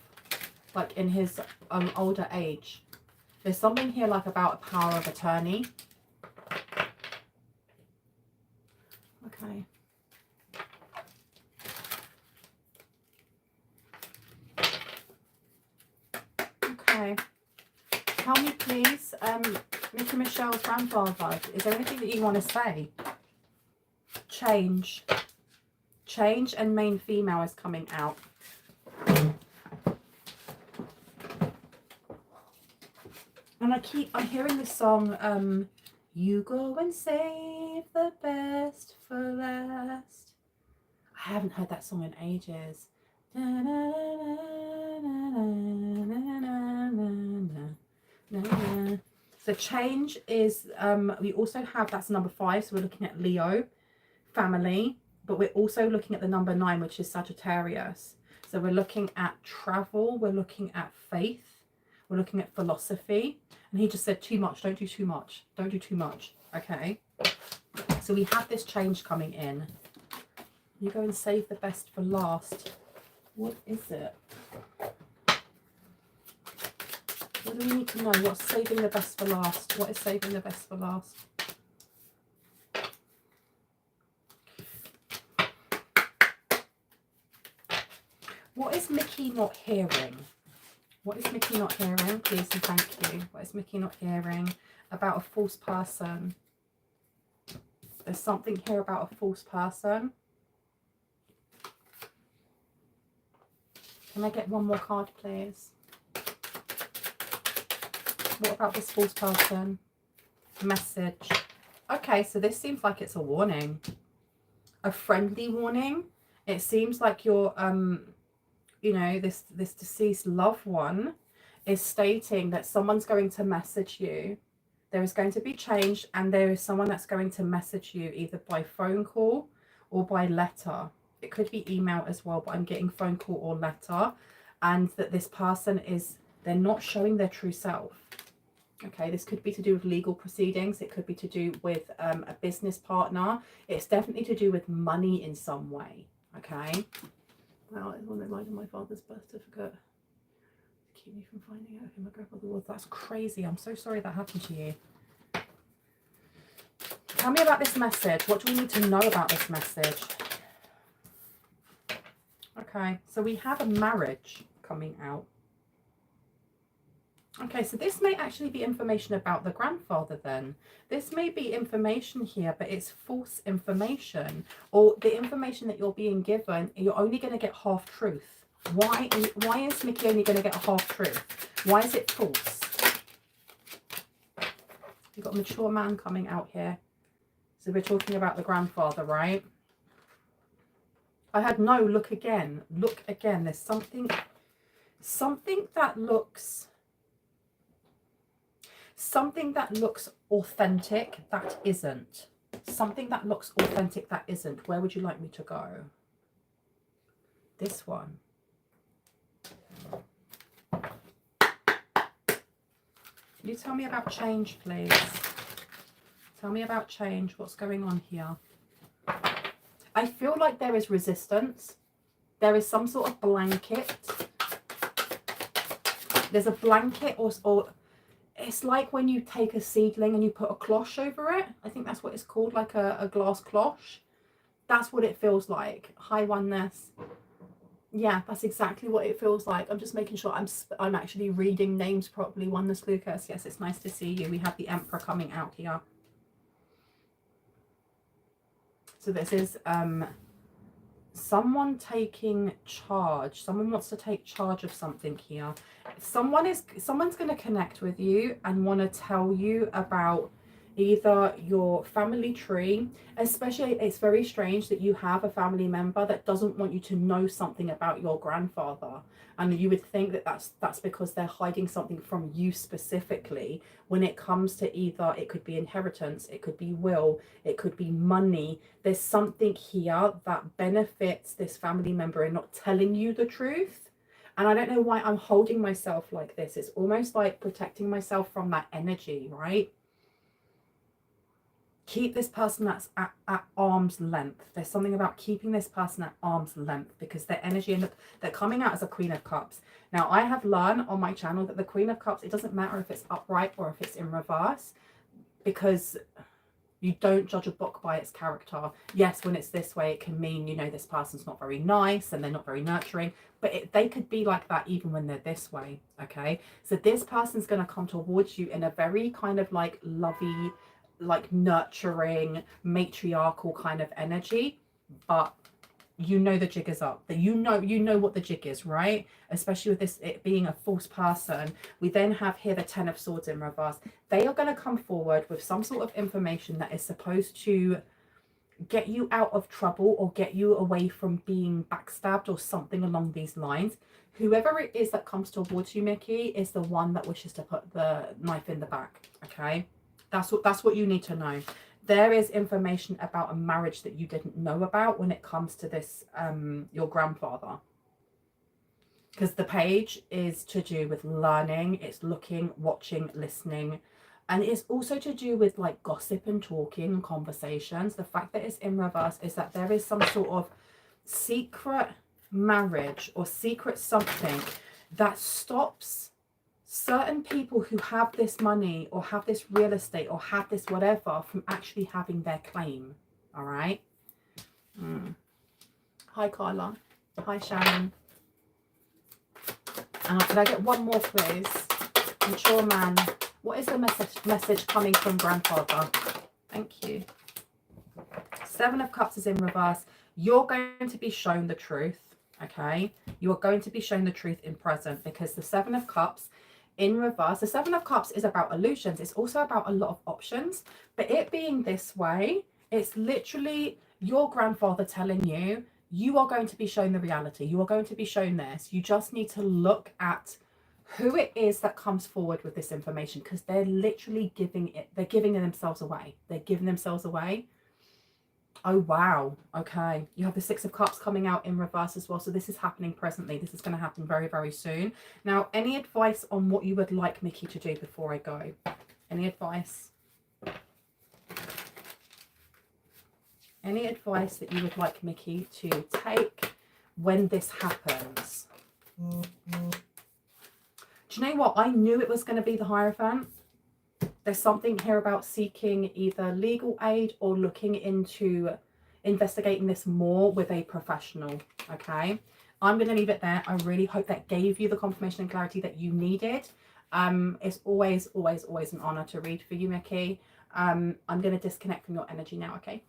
like in his older age? There's something here like about a power of attorney. Okay. Okay. Tell me please, Mickey Michelle's grandfather, is there anything that you want to say? Change. Change and main female is coming out. And I'm hearing this song, you go and save the best for last. I haven't heard that song in ages. So change is, we also have, that's number 5, so we're looking at Leo, family, but we're also looking at the number 9, which is Sagittarius. So we're looking at travel, we're looking at faith, we're looking at philosophy. And he just said too much, don't do too much, don't do too much. Okay, so we have this change coming in. You go and save the best for last. What is it? What do we need to know? What's saving the best for last? What is saving the best for last? What is Mickey not hearing? What is Mickey not hearing? Please and thank you. What is Mickey not hearing about a false person? There's something here about a false person. Can I get one more card, please? What about this false person? Message. Okay, so this seems like it's a warning. A friendly warning. It seems like you're, you know, this deceased loved one is stating that someone's going to message you. There is going to be change, and there is someone that's going to message you either by phone call or by letter. It could be email as well, but I'm getting phone call or letter. And that this person is, they're not showing their true self. Okay, this could be to do with legal proceedings. It could be to do with a business partner. It's definitely to do with money in some way. Okay. Wow, it's one that lied on my father's birth certificate. Keep me from finding out who my grandfather was. That's crazy. I'm so sorry that happened to you. Tell me about this message. What do we need to know about this message? Okay, so we have a marriage coming out. Okay, so this may actually be information about the grandfather then. This may be information here, but it's false information. Or the information that you're being given, you're only going to get half truth. Why is Mickey only going to get a half truth? Why is it false? You've got a mature man coming out here. So we're talking about the grandfather, right? I had no, look again. Look again. There's something that looks... Something that looks authentic, that isn't. Something that looks authentic, that isn't. Where would you like me to go? This one. Can you tell me about change, please? Tell me about change. What's going on here? I feel like there is resistance. There is some sort of blanket. There's a blanket or it's like when you take a seedling and you put a cloche over it. I think that's what it's called, like a glass cloche. That's what it feels like. Hi, oneness. Yeah, that's exactly what it feels like. I'm just making sure I'm actually reading names properly. Oneness Lucas. Yes, it's nice to see you. We have the Emperor coming out here. So this is someone taking charge. Someone wants to take charge of something here. Someone's going to connect with you and want to tell you about either your family tree, especially it's very strange that you have a family member that doesn't want you to know something about your grandfather, and you would think that that's because they're hiding something from you specifically. When it comes to either, it could be inheritance, it could be will, it could be money, there's something here that benefits this family member in not telling you the truth. And I don't know why I'm holding myself like this. It's almost like protecting myself from that energy, right? Keep this person that's at arm's length. There's something about keeping this person at arm's length because their energy, and they're coming out as a Queen of Cups. Now, I have learned on my channel that the Queen of Cups, it doesn't matter if it's upright or if it's in reverse, because you don't judge a book by its character. Yes, when it's this way, it can mean, you know, this person's not very nice and they're not very nurturing, but they could be like that even when they're this way, okay? So this person's going to come towards you in a very kind of like lovey, like nurturing, matriarchal kind of energy, but you know the jig is up, that you know what the jig is, right? Especially with this, it being a false person. We then have here the 10 of Swords in reverse. They are going to come forward with some sort of information that is supposed to get you out of trouble or get you away from being backstabbed or something along these lines. Whoever it is that comes towards you, Mickey, is the one that wishes to put the knife in the back, okay? That's what you need to know. There is information about a marriage that you didn't know about when it comes to this, your grandfather. Because the page is to do with learning, it's looking, watching, listening, and it's also to do with like gossip and talking and conversations. The fact that it's in reverse is that there is some sort of secret marriage or secret something that stops certain people who have this money or have this real estate or have this whatever from actually having their claim. All right. Hi, Carla. Hi, Sharon. And could I get one more, please? Mature man. What is the message coming from grandfather? Thank you. 7 of Cups is in reverse. You're going to be shown the truth, okay? You are going to be shown the truth in present, because the 7 of Cups in reverse, the 7 of Cups is about illusions. It's also about a lot of options, but it being this way, it's literally your grandfather telling you, you are going to be shown the reality. You are going to be shown this. You just need to look at who it is that comes forward with this information, because they're literally they're giving themselves away. They're giving themselves away. Oh, wow. Okay. You have the 6 of Cups coming out in reverse as well. So this is happening presently. This is going to happen very, very soon. Now, any advice on what you would like Mickey to do before I go? Any advice? Any advice that you would like Mickey to take when this happens? Do you know what? I knew it was going to be the Hierophant. There's something here about seeking either legal aid or looking into investigating this more with a professional, okay? I'm going to leave it there. I really hope that gave you the confirmation and clarity that you needed. It's always, always, always an honor to read for you, Mickey. I'm going to disconnect from your energy now, okay?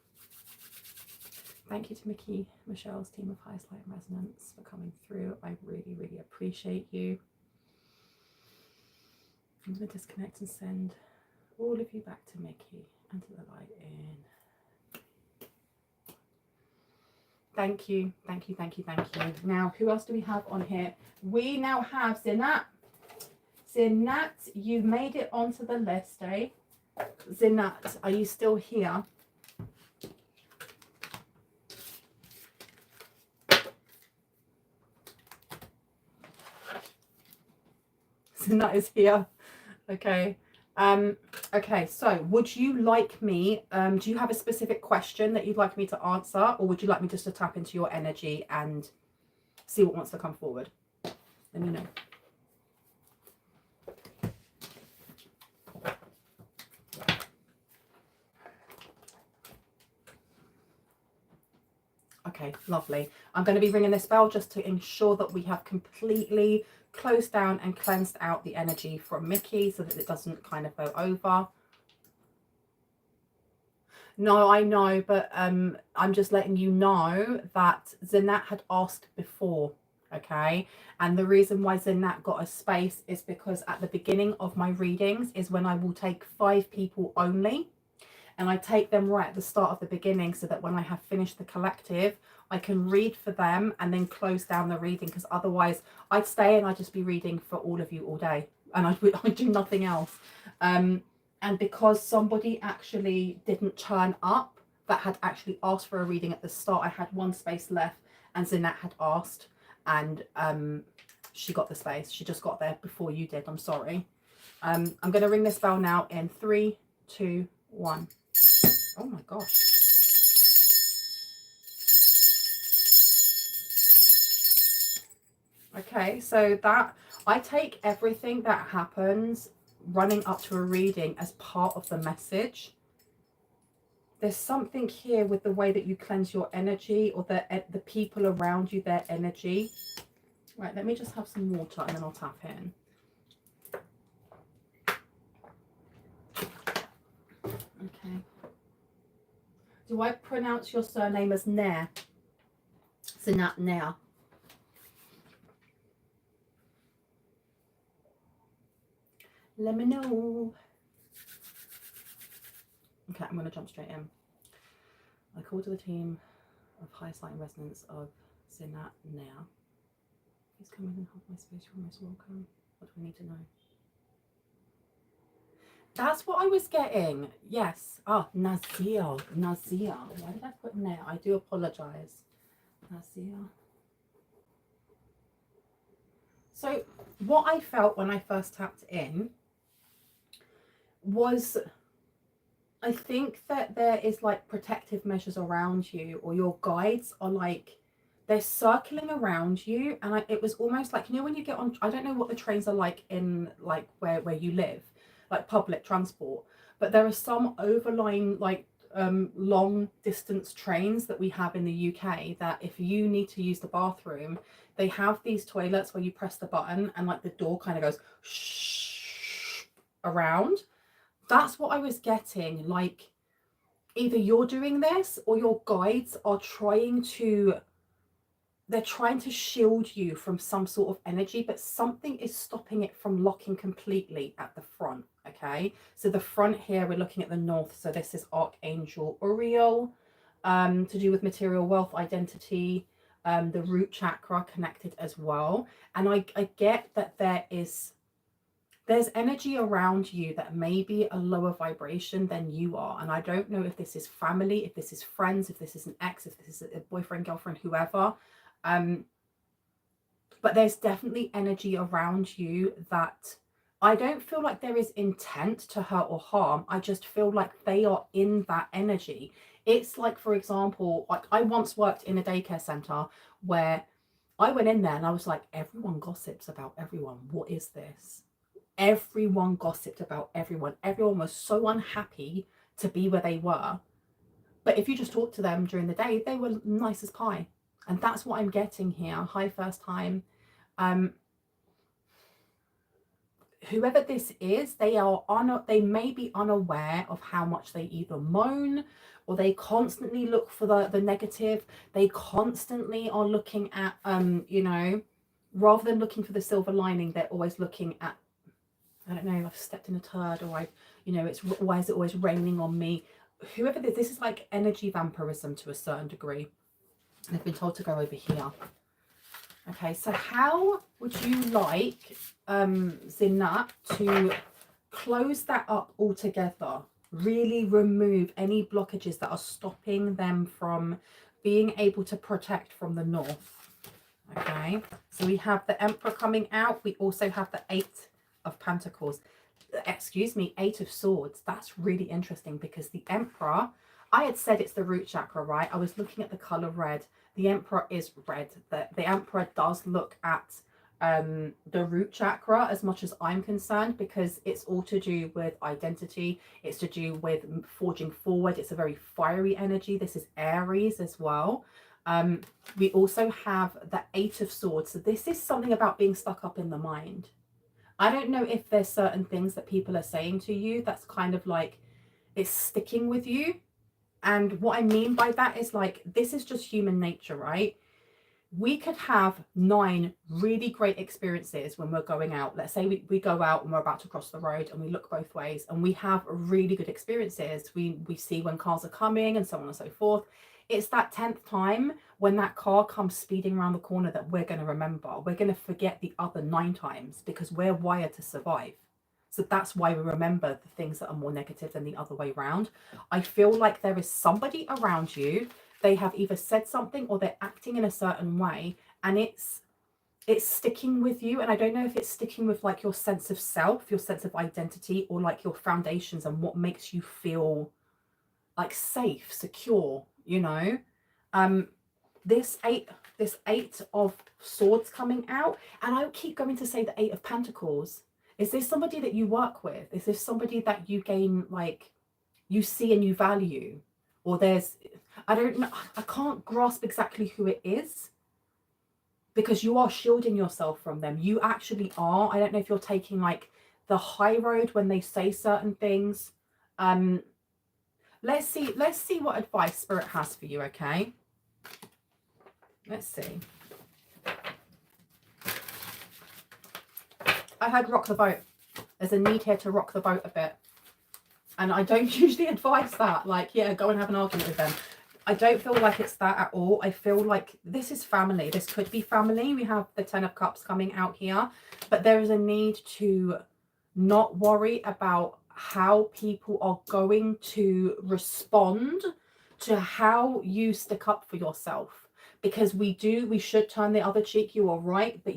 Thank you to Mickey, Michelle's team of Highest Light and Resonance for coming through. I really, really appreciate you. I'm going to disconnect and send all of you back to Mickey and to the light in. Thank you, thank you, thank you, thank you. Now, who else do we have on here? We now have Zinette. Zinette, you made it onto the list, eh? Zinette, are you still here? Zinette is here. Okay. Okay, so would you like me, do you have a specific question that you'd like me to answer, or would you like me just to tap into your energy and see what wants to come forward? Let me know. Okay, lovely. I'm going to be ringing this bell just to ensure that we have completely closed down and cleansed out the energy from Mickey so that it doesn't kind of go over. No, I know, but I'm just letting you know that Zinette had asked before, okay? And the reason why Zinette got a space is because at the beginning of my readings is when I will take 5 people only, and I take them right at the start of the beginning so that when I have finished the collective, I can read for them and then close down the reading, because otherwise I'd stay and I'd just be reading for all of you all day and I'd do nothing else. And because somebody actually didn't turn up that had actually asked for a reading at the start, I had one space left and Zinette had asked, and she got the space. She just got there before you did. I'm sorry. I'm going to ring this bell now in 3, 2, 1. Oh my gosh. Okay, so that I take everything that happens running up to a reading as part of the message. There's something here with the way that you cleanse your energy, or the people around you, their energy. Right, let me just have some water and then I'll tap in. Okay. Do I pronounce your surname as Nair? Zinette Nair. Let me know. Okay, I'm going to jump straight in. I call to the team of highest light and resonance of Zinette Nair. Please come in and hold my space. You're most welcome. What do we need to know? That's what I was getting. Yes. Oh, Nazir. Nazir. Why did I put Nair? I do apologize. Nazir. So what I felt when I first tapped in was, I think that there is like protective measures around you, or your guides are like, they're circling around you. And it was almost like, you know, when you get on, I don't know what the trains are like in like where you live, like public transport, but there are some overlying like long distance trains that we have in the UK that if you need to use the bathroom, they have these toilets where you press the button and like the door kind of goes shh around. That's what I was getting. Like either you're doing this or your guides are trying to shield you from some sort of energy, but something is stopping it from locking completely at the front. Okay, so the front here, we're looking at the north, so this is Archangel Uriel, to do with material wealth, identity, the root chakra connected as well. And I get that there's energy around you that may be a lower vibration than you are. And I don't know if this is family, if this is friends, if this is an ex, if this is a boyfriend, girlfriend, whoever. But there's definitely energy around you that I don't feel like there is intent to hurt or harm. I just feel like they are in that energy. It's like, for example, like I once worked in a daycare center where I went in there and I was like, everyone gossips about everyone. What is this? Everyone gossiped about everyone. Everyone was so unhappy to be where they were. But if you just talk to them during the day, they were nice as pie. And that's what I'm getting here. Hi, first time. Whoever this is, they may be unaware of how much they either moan, or they constantly look for the negative. They constantly are looking at, you know, rather than looking for the silver lining, they're always looking at, I don't know, I've stepped in a turd, or why is it always raining on me? Whoever this is like energy vampirism to a certain degree. And I've been told to go over here. Okay, so how would you like Zinette to close that up altogether? Really remove any blockages that are stopping them from being able to protect from the north. Okay, so we have the Emperor coming out. We also have the 8 of Pentacles. Excuse me, 8 of Swords. That's really interesting because the Emperor, I had said it's the root chakra, right? I was looking at the color red. The Emperor is red. The Emperor does look at the root chakra as much as I'm concerned, because it's all to do with identity. It's to do with forging forward. It's a very fiery energy. This is Aries as well. We also have the 8 of Swords. So this is something about being stuck up in the mind. I don't know if there's certain things that people are saying to you that's kind of like it's sticking with you. And what I mean by that is like, this is just human nature, right? we could have 9 really great experiences when we're going out. Let's say we go out and we're about to cross the road and we look both ways and we have really good experiences. We see when cars are coming and so on and so forth. It's that 10th time when that car comes speeding around the corner that we're going to remember. We're going to forget the other 9 times because we're wired to survive. So that's why we remember the things that are more negative than the other way around. I feel like there is somebody around you. They have either said something or they're acting in a certain way, and it's sticking with you. And I don't know if it's sticking with like your sense of self, your sense of identity, or like your foundations and what makes you feel like safe, secure, you know. This eight of swords coming out, and I keep going to say the 8 of pentacles. Is this somebody that you work with? Is this somebody that you gain, like, you see and you value? Or there's, I don't know, I can't grasp exactly who it is, because you are shielding yourself from them. You actually are. I don't know if you're taking like the high road when they say certain things. Let's see what advice Spirit has for you, okay? Let's see. I heard rock the boat. There's a need here to rock the boat a bit. And I don't usually advise that. Like, yeah, go and have an argument with them. I don't feel like it's that at all. I feel like this is family. This could be family. We have the 10 of Cups coming out here. But there is a need to not worry about how people are going to respond to how you stick up for yourself. Because we should turn the other cheek. You are right, but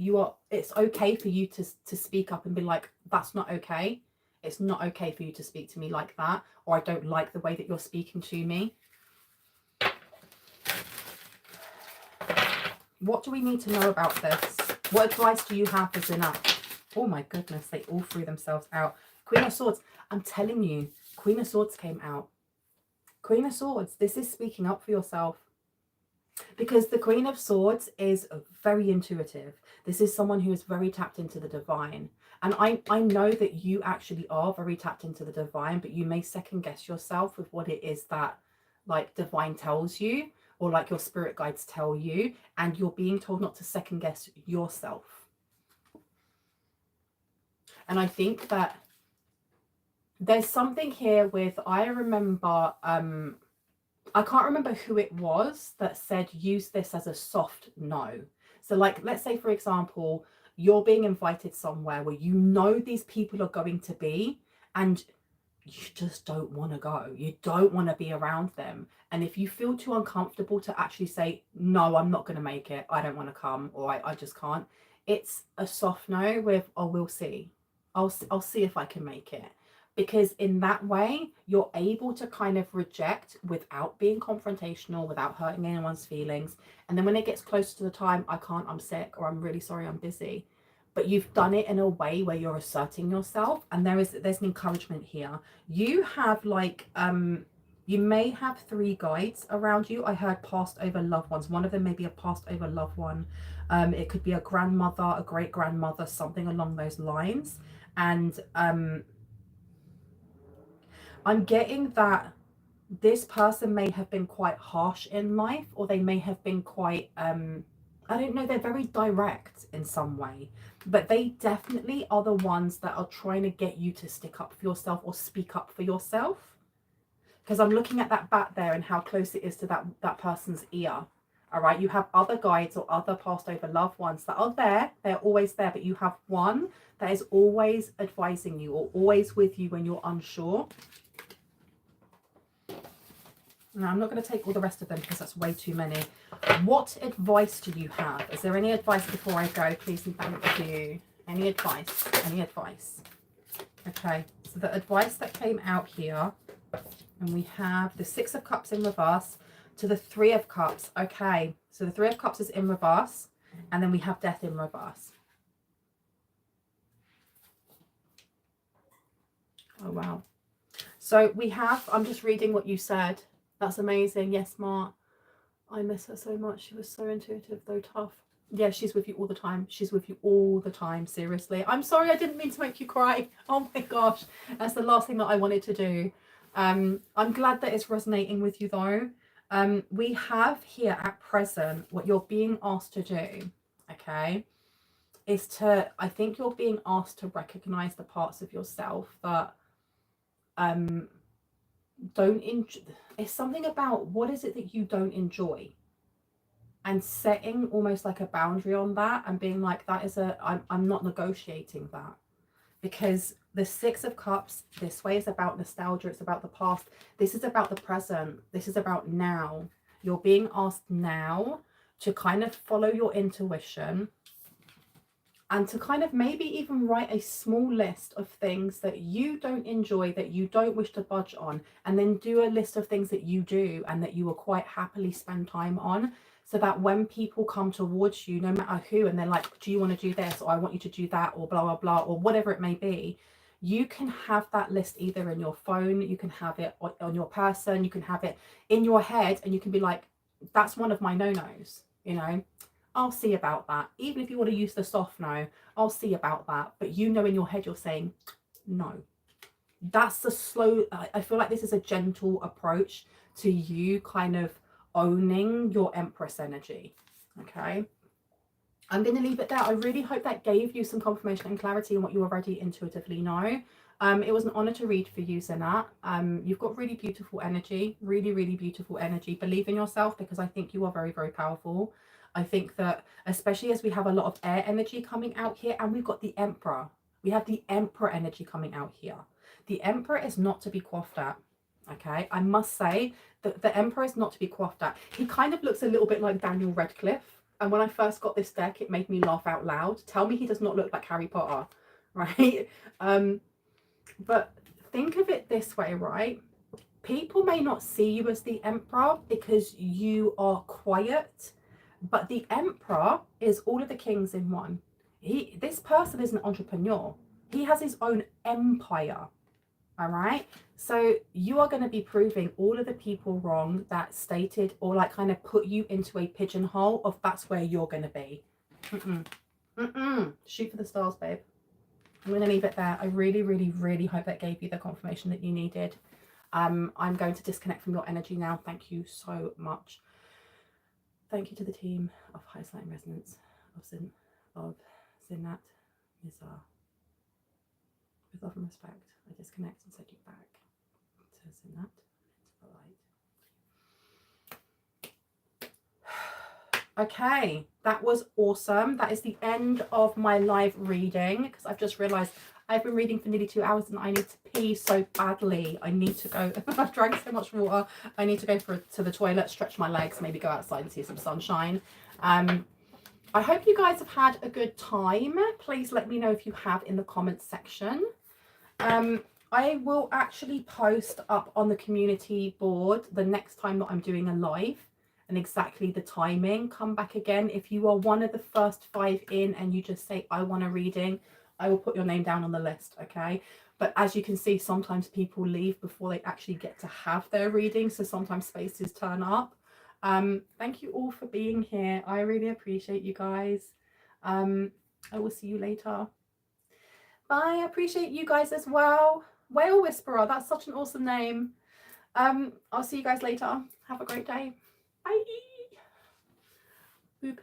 it's okay for you to speak up and be like, that's not okay. It's not okay for you to speak to me like that, or I don't like the way that you're speaking to me. What do we need to know about this? What advice do you have for Zinette? Oh my goodness, they all threw themselves out. Queen of Swords. I'm telling you, Queen of Swords came out. Queen of Swords, this is speaking up for yourself. Because the Queen of Swords is very intuitive. This is someone who is very tapped into the divine. And I know that you actually are very tapped into the divine, but you may second guess yourself with what it is that like divine tells you, or like your spirit guides tell you, and you're being told not to second guess yourself. And I think that there's something here with, I remember, I can't remember who it was that said use this as a soft no. So like, let's say, for example, you're being invited somewhere where you know these people are going to be, and you just don't want to go. You don't want to be around them. And if you feel too uncomfortable to actually say, no, I'm not going to make it, I don't want to come, or I just can't. It's a soft no with, oh, we'll see. I'll see if I can make it. Because in that way, you're able to kind of reject without being confrontational, without hurting anyone's feelings. And then when it gets closer to the time, I can't, I'm sick, or I'm really sorry, I'm busy. But you've done it in a way where you're asserting yourself. And there's an encouragement here. You have like, you may have 3 guides around you. I heard passed over loved ones. One of them may be a passed over loved one. It could be a grandmother, a great grandmother, something along those lines. And I'm getting that this person may have been quite harsh in life, or they may have been quite, I don't know, they're very direct in some way, but they definitely are the ones that are trying to get you to stick up for yourself or speak up for yourself. Because I'm looking at that bat there and how close it is to that person's ear. All right, you have other guides or other passed over loved ones that are there. They're always there, but you have one that is always advising you or always with you when you're unsure. Now, I'm not going to take all the rest of them because that's way too many. What advice do you have? Is there any advice before I go? Please and thank you. Any advice? Any advice? Okay, so the advice that came out here, and we have the 6 of Cups in reverse to the 3 of Cups. Okay, so the 3 of Cups is in reverse, and then we have Death in reverse. Oh, wow. So we have, I'm just reading what you said. That's amazing. Yes, Mark. I miss her so much. She was so intuitive, though tough. Yeah, she's with you all the time. She's with you all the time. Seriously. I'm sorry, I didn't mean to make you cry. Oh my gosh. That's the last thing that I wanted to do. I'm glad that it's resonating with you, though. We have here at present, what you're being asked to do, okay, is to, I think you're being asked to recognize the parts of yourself that don't enjoy. It's something about what is it that you don't enjoy, and setting almost like a boundary on that and being like, that is I'm not negotiating that. Because the Six of Cups this way is about nostalgia, it's about the past. This is about the present, this is about now. You're being asked now to kind of follow your intuition and to kind of maybe even write a small list of things that you don't enjoy, that you don't wish to budge on, and then do a list of things that you do and that you will quite happily spend time on, so that when people come towards you, no matter who, and they're like, do you want to do this, or I want you to do that, or blah blah blah, or whatever it may be, you can have that list either in your phone, you can have it on your person, you can have it in your head, and you can be like, that's one of my no-nos, you know, I'll see about that. Even if you want to use the soft no, I'll see about that. But you know in your head you're saying no. That's the slow, I feel like this is a gentle approach to you kind of owning your Empress energy. Okay. I'm going to leave it there. I really hope that gave you some confirmation and clarity on what you already intuitively know. It was an honor to read for you, Zinette. You've got really beautiful energy, really, really beautiful energy. Believe in yourself, because I think you are very, very powerful. I think that especially as we have a lot of air energy coming out here, and we've got the Emperor. We have the Emperor energy coming out here. The Emperor is not to be quaffed at. Okay, I must say that the Emperor is not to be quaffed at. He kind of looks a little bit like Daniel Radcliffe. And when I first got this deck, it made me laugh out loud. Tell me he does not look like Harry Potter, right? But think of it this way, right? People may not see you as the Emperor because you are quiet, but the Emperor is all of the kings in one. This person is an entrepreneur. He has his own empire. All right. So you are going to be proving all of the people wrong that stated or like kind of put you into a pigeonhole of that's where you're going to be. Shoot for the stars, babe. I'm going to leave it there. I really, really, really hope that gave you the confirmation that you needed. I'm going to disconnect from your energy now. Thank you so much. Thank you to the team of Highest Light and Resonance of Zinette Mizar. With love and respect, I disconnect and send you back to Zinette into the light. Okay, that was awesome. That is the end of my live reading, because I've just realised I've been reading for nearly 2 hours and I need to pee so badly. I need to go. I've drank so much water. I need to go to the toilet, stretch my legs, maybe go outside and see some sunshine. I hope you guys have had a good time. Please let me know if you have in the comments section. I will actually post up on the community board the next time that I'm doing a live and exactly the timing. Come back again. If you are one of the first 5 in and you just say, I want a reading, I will put your name down on the list, okay? But as you can see, sometimes people leave before they actually get to have their reading, so sometimes spaces turn up. Thank you all for being here. I really appreciate you guys. I will see you later. Bye. I appreciate you guys as well. Whale Whisperer, that's such an awesome name. I'll see you guys later. Have a great day. Bye. Boop.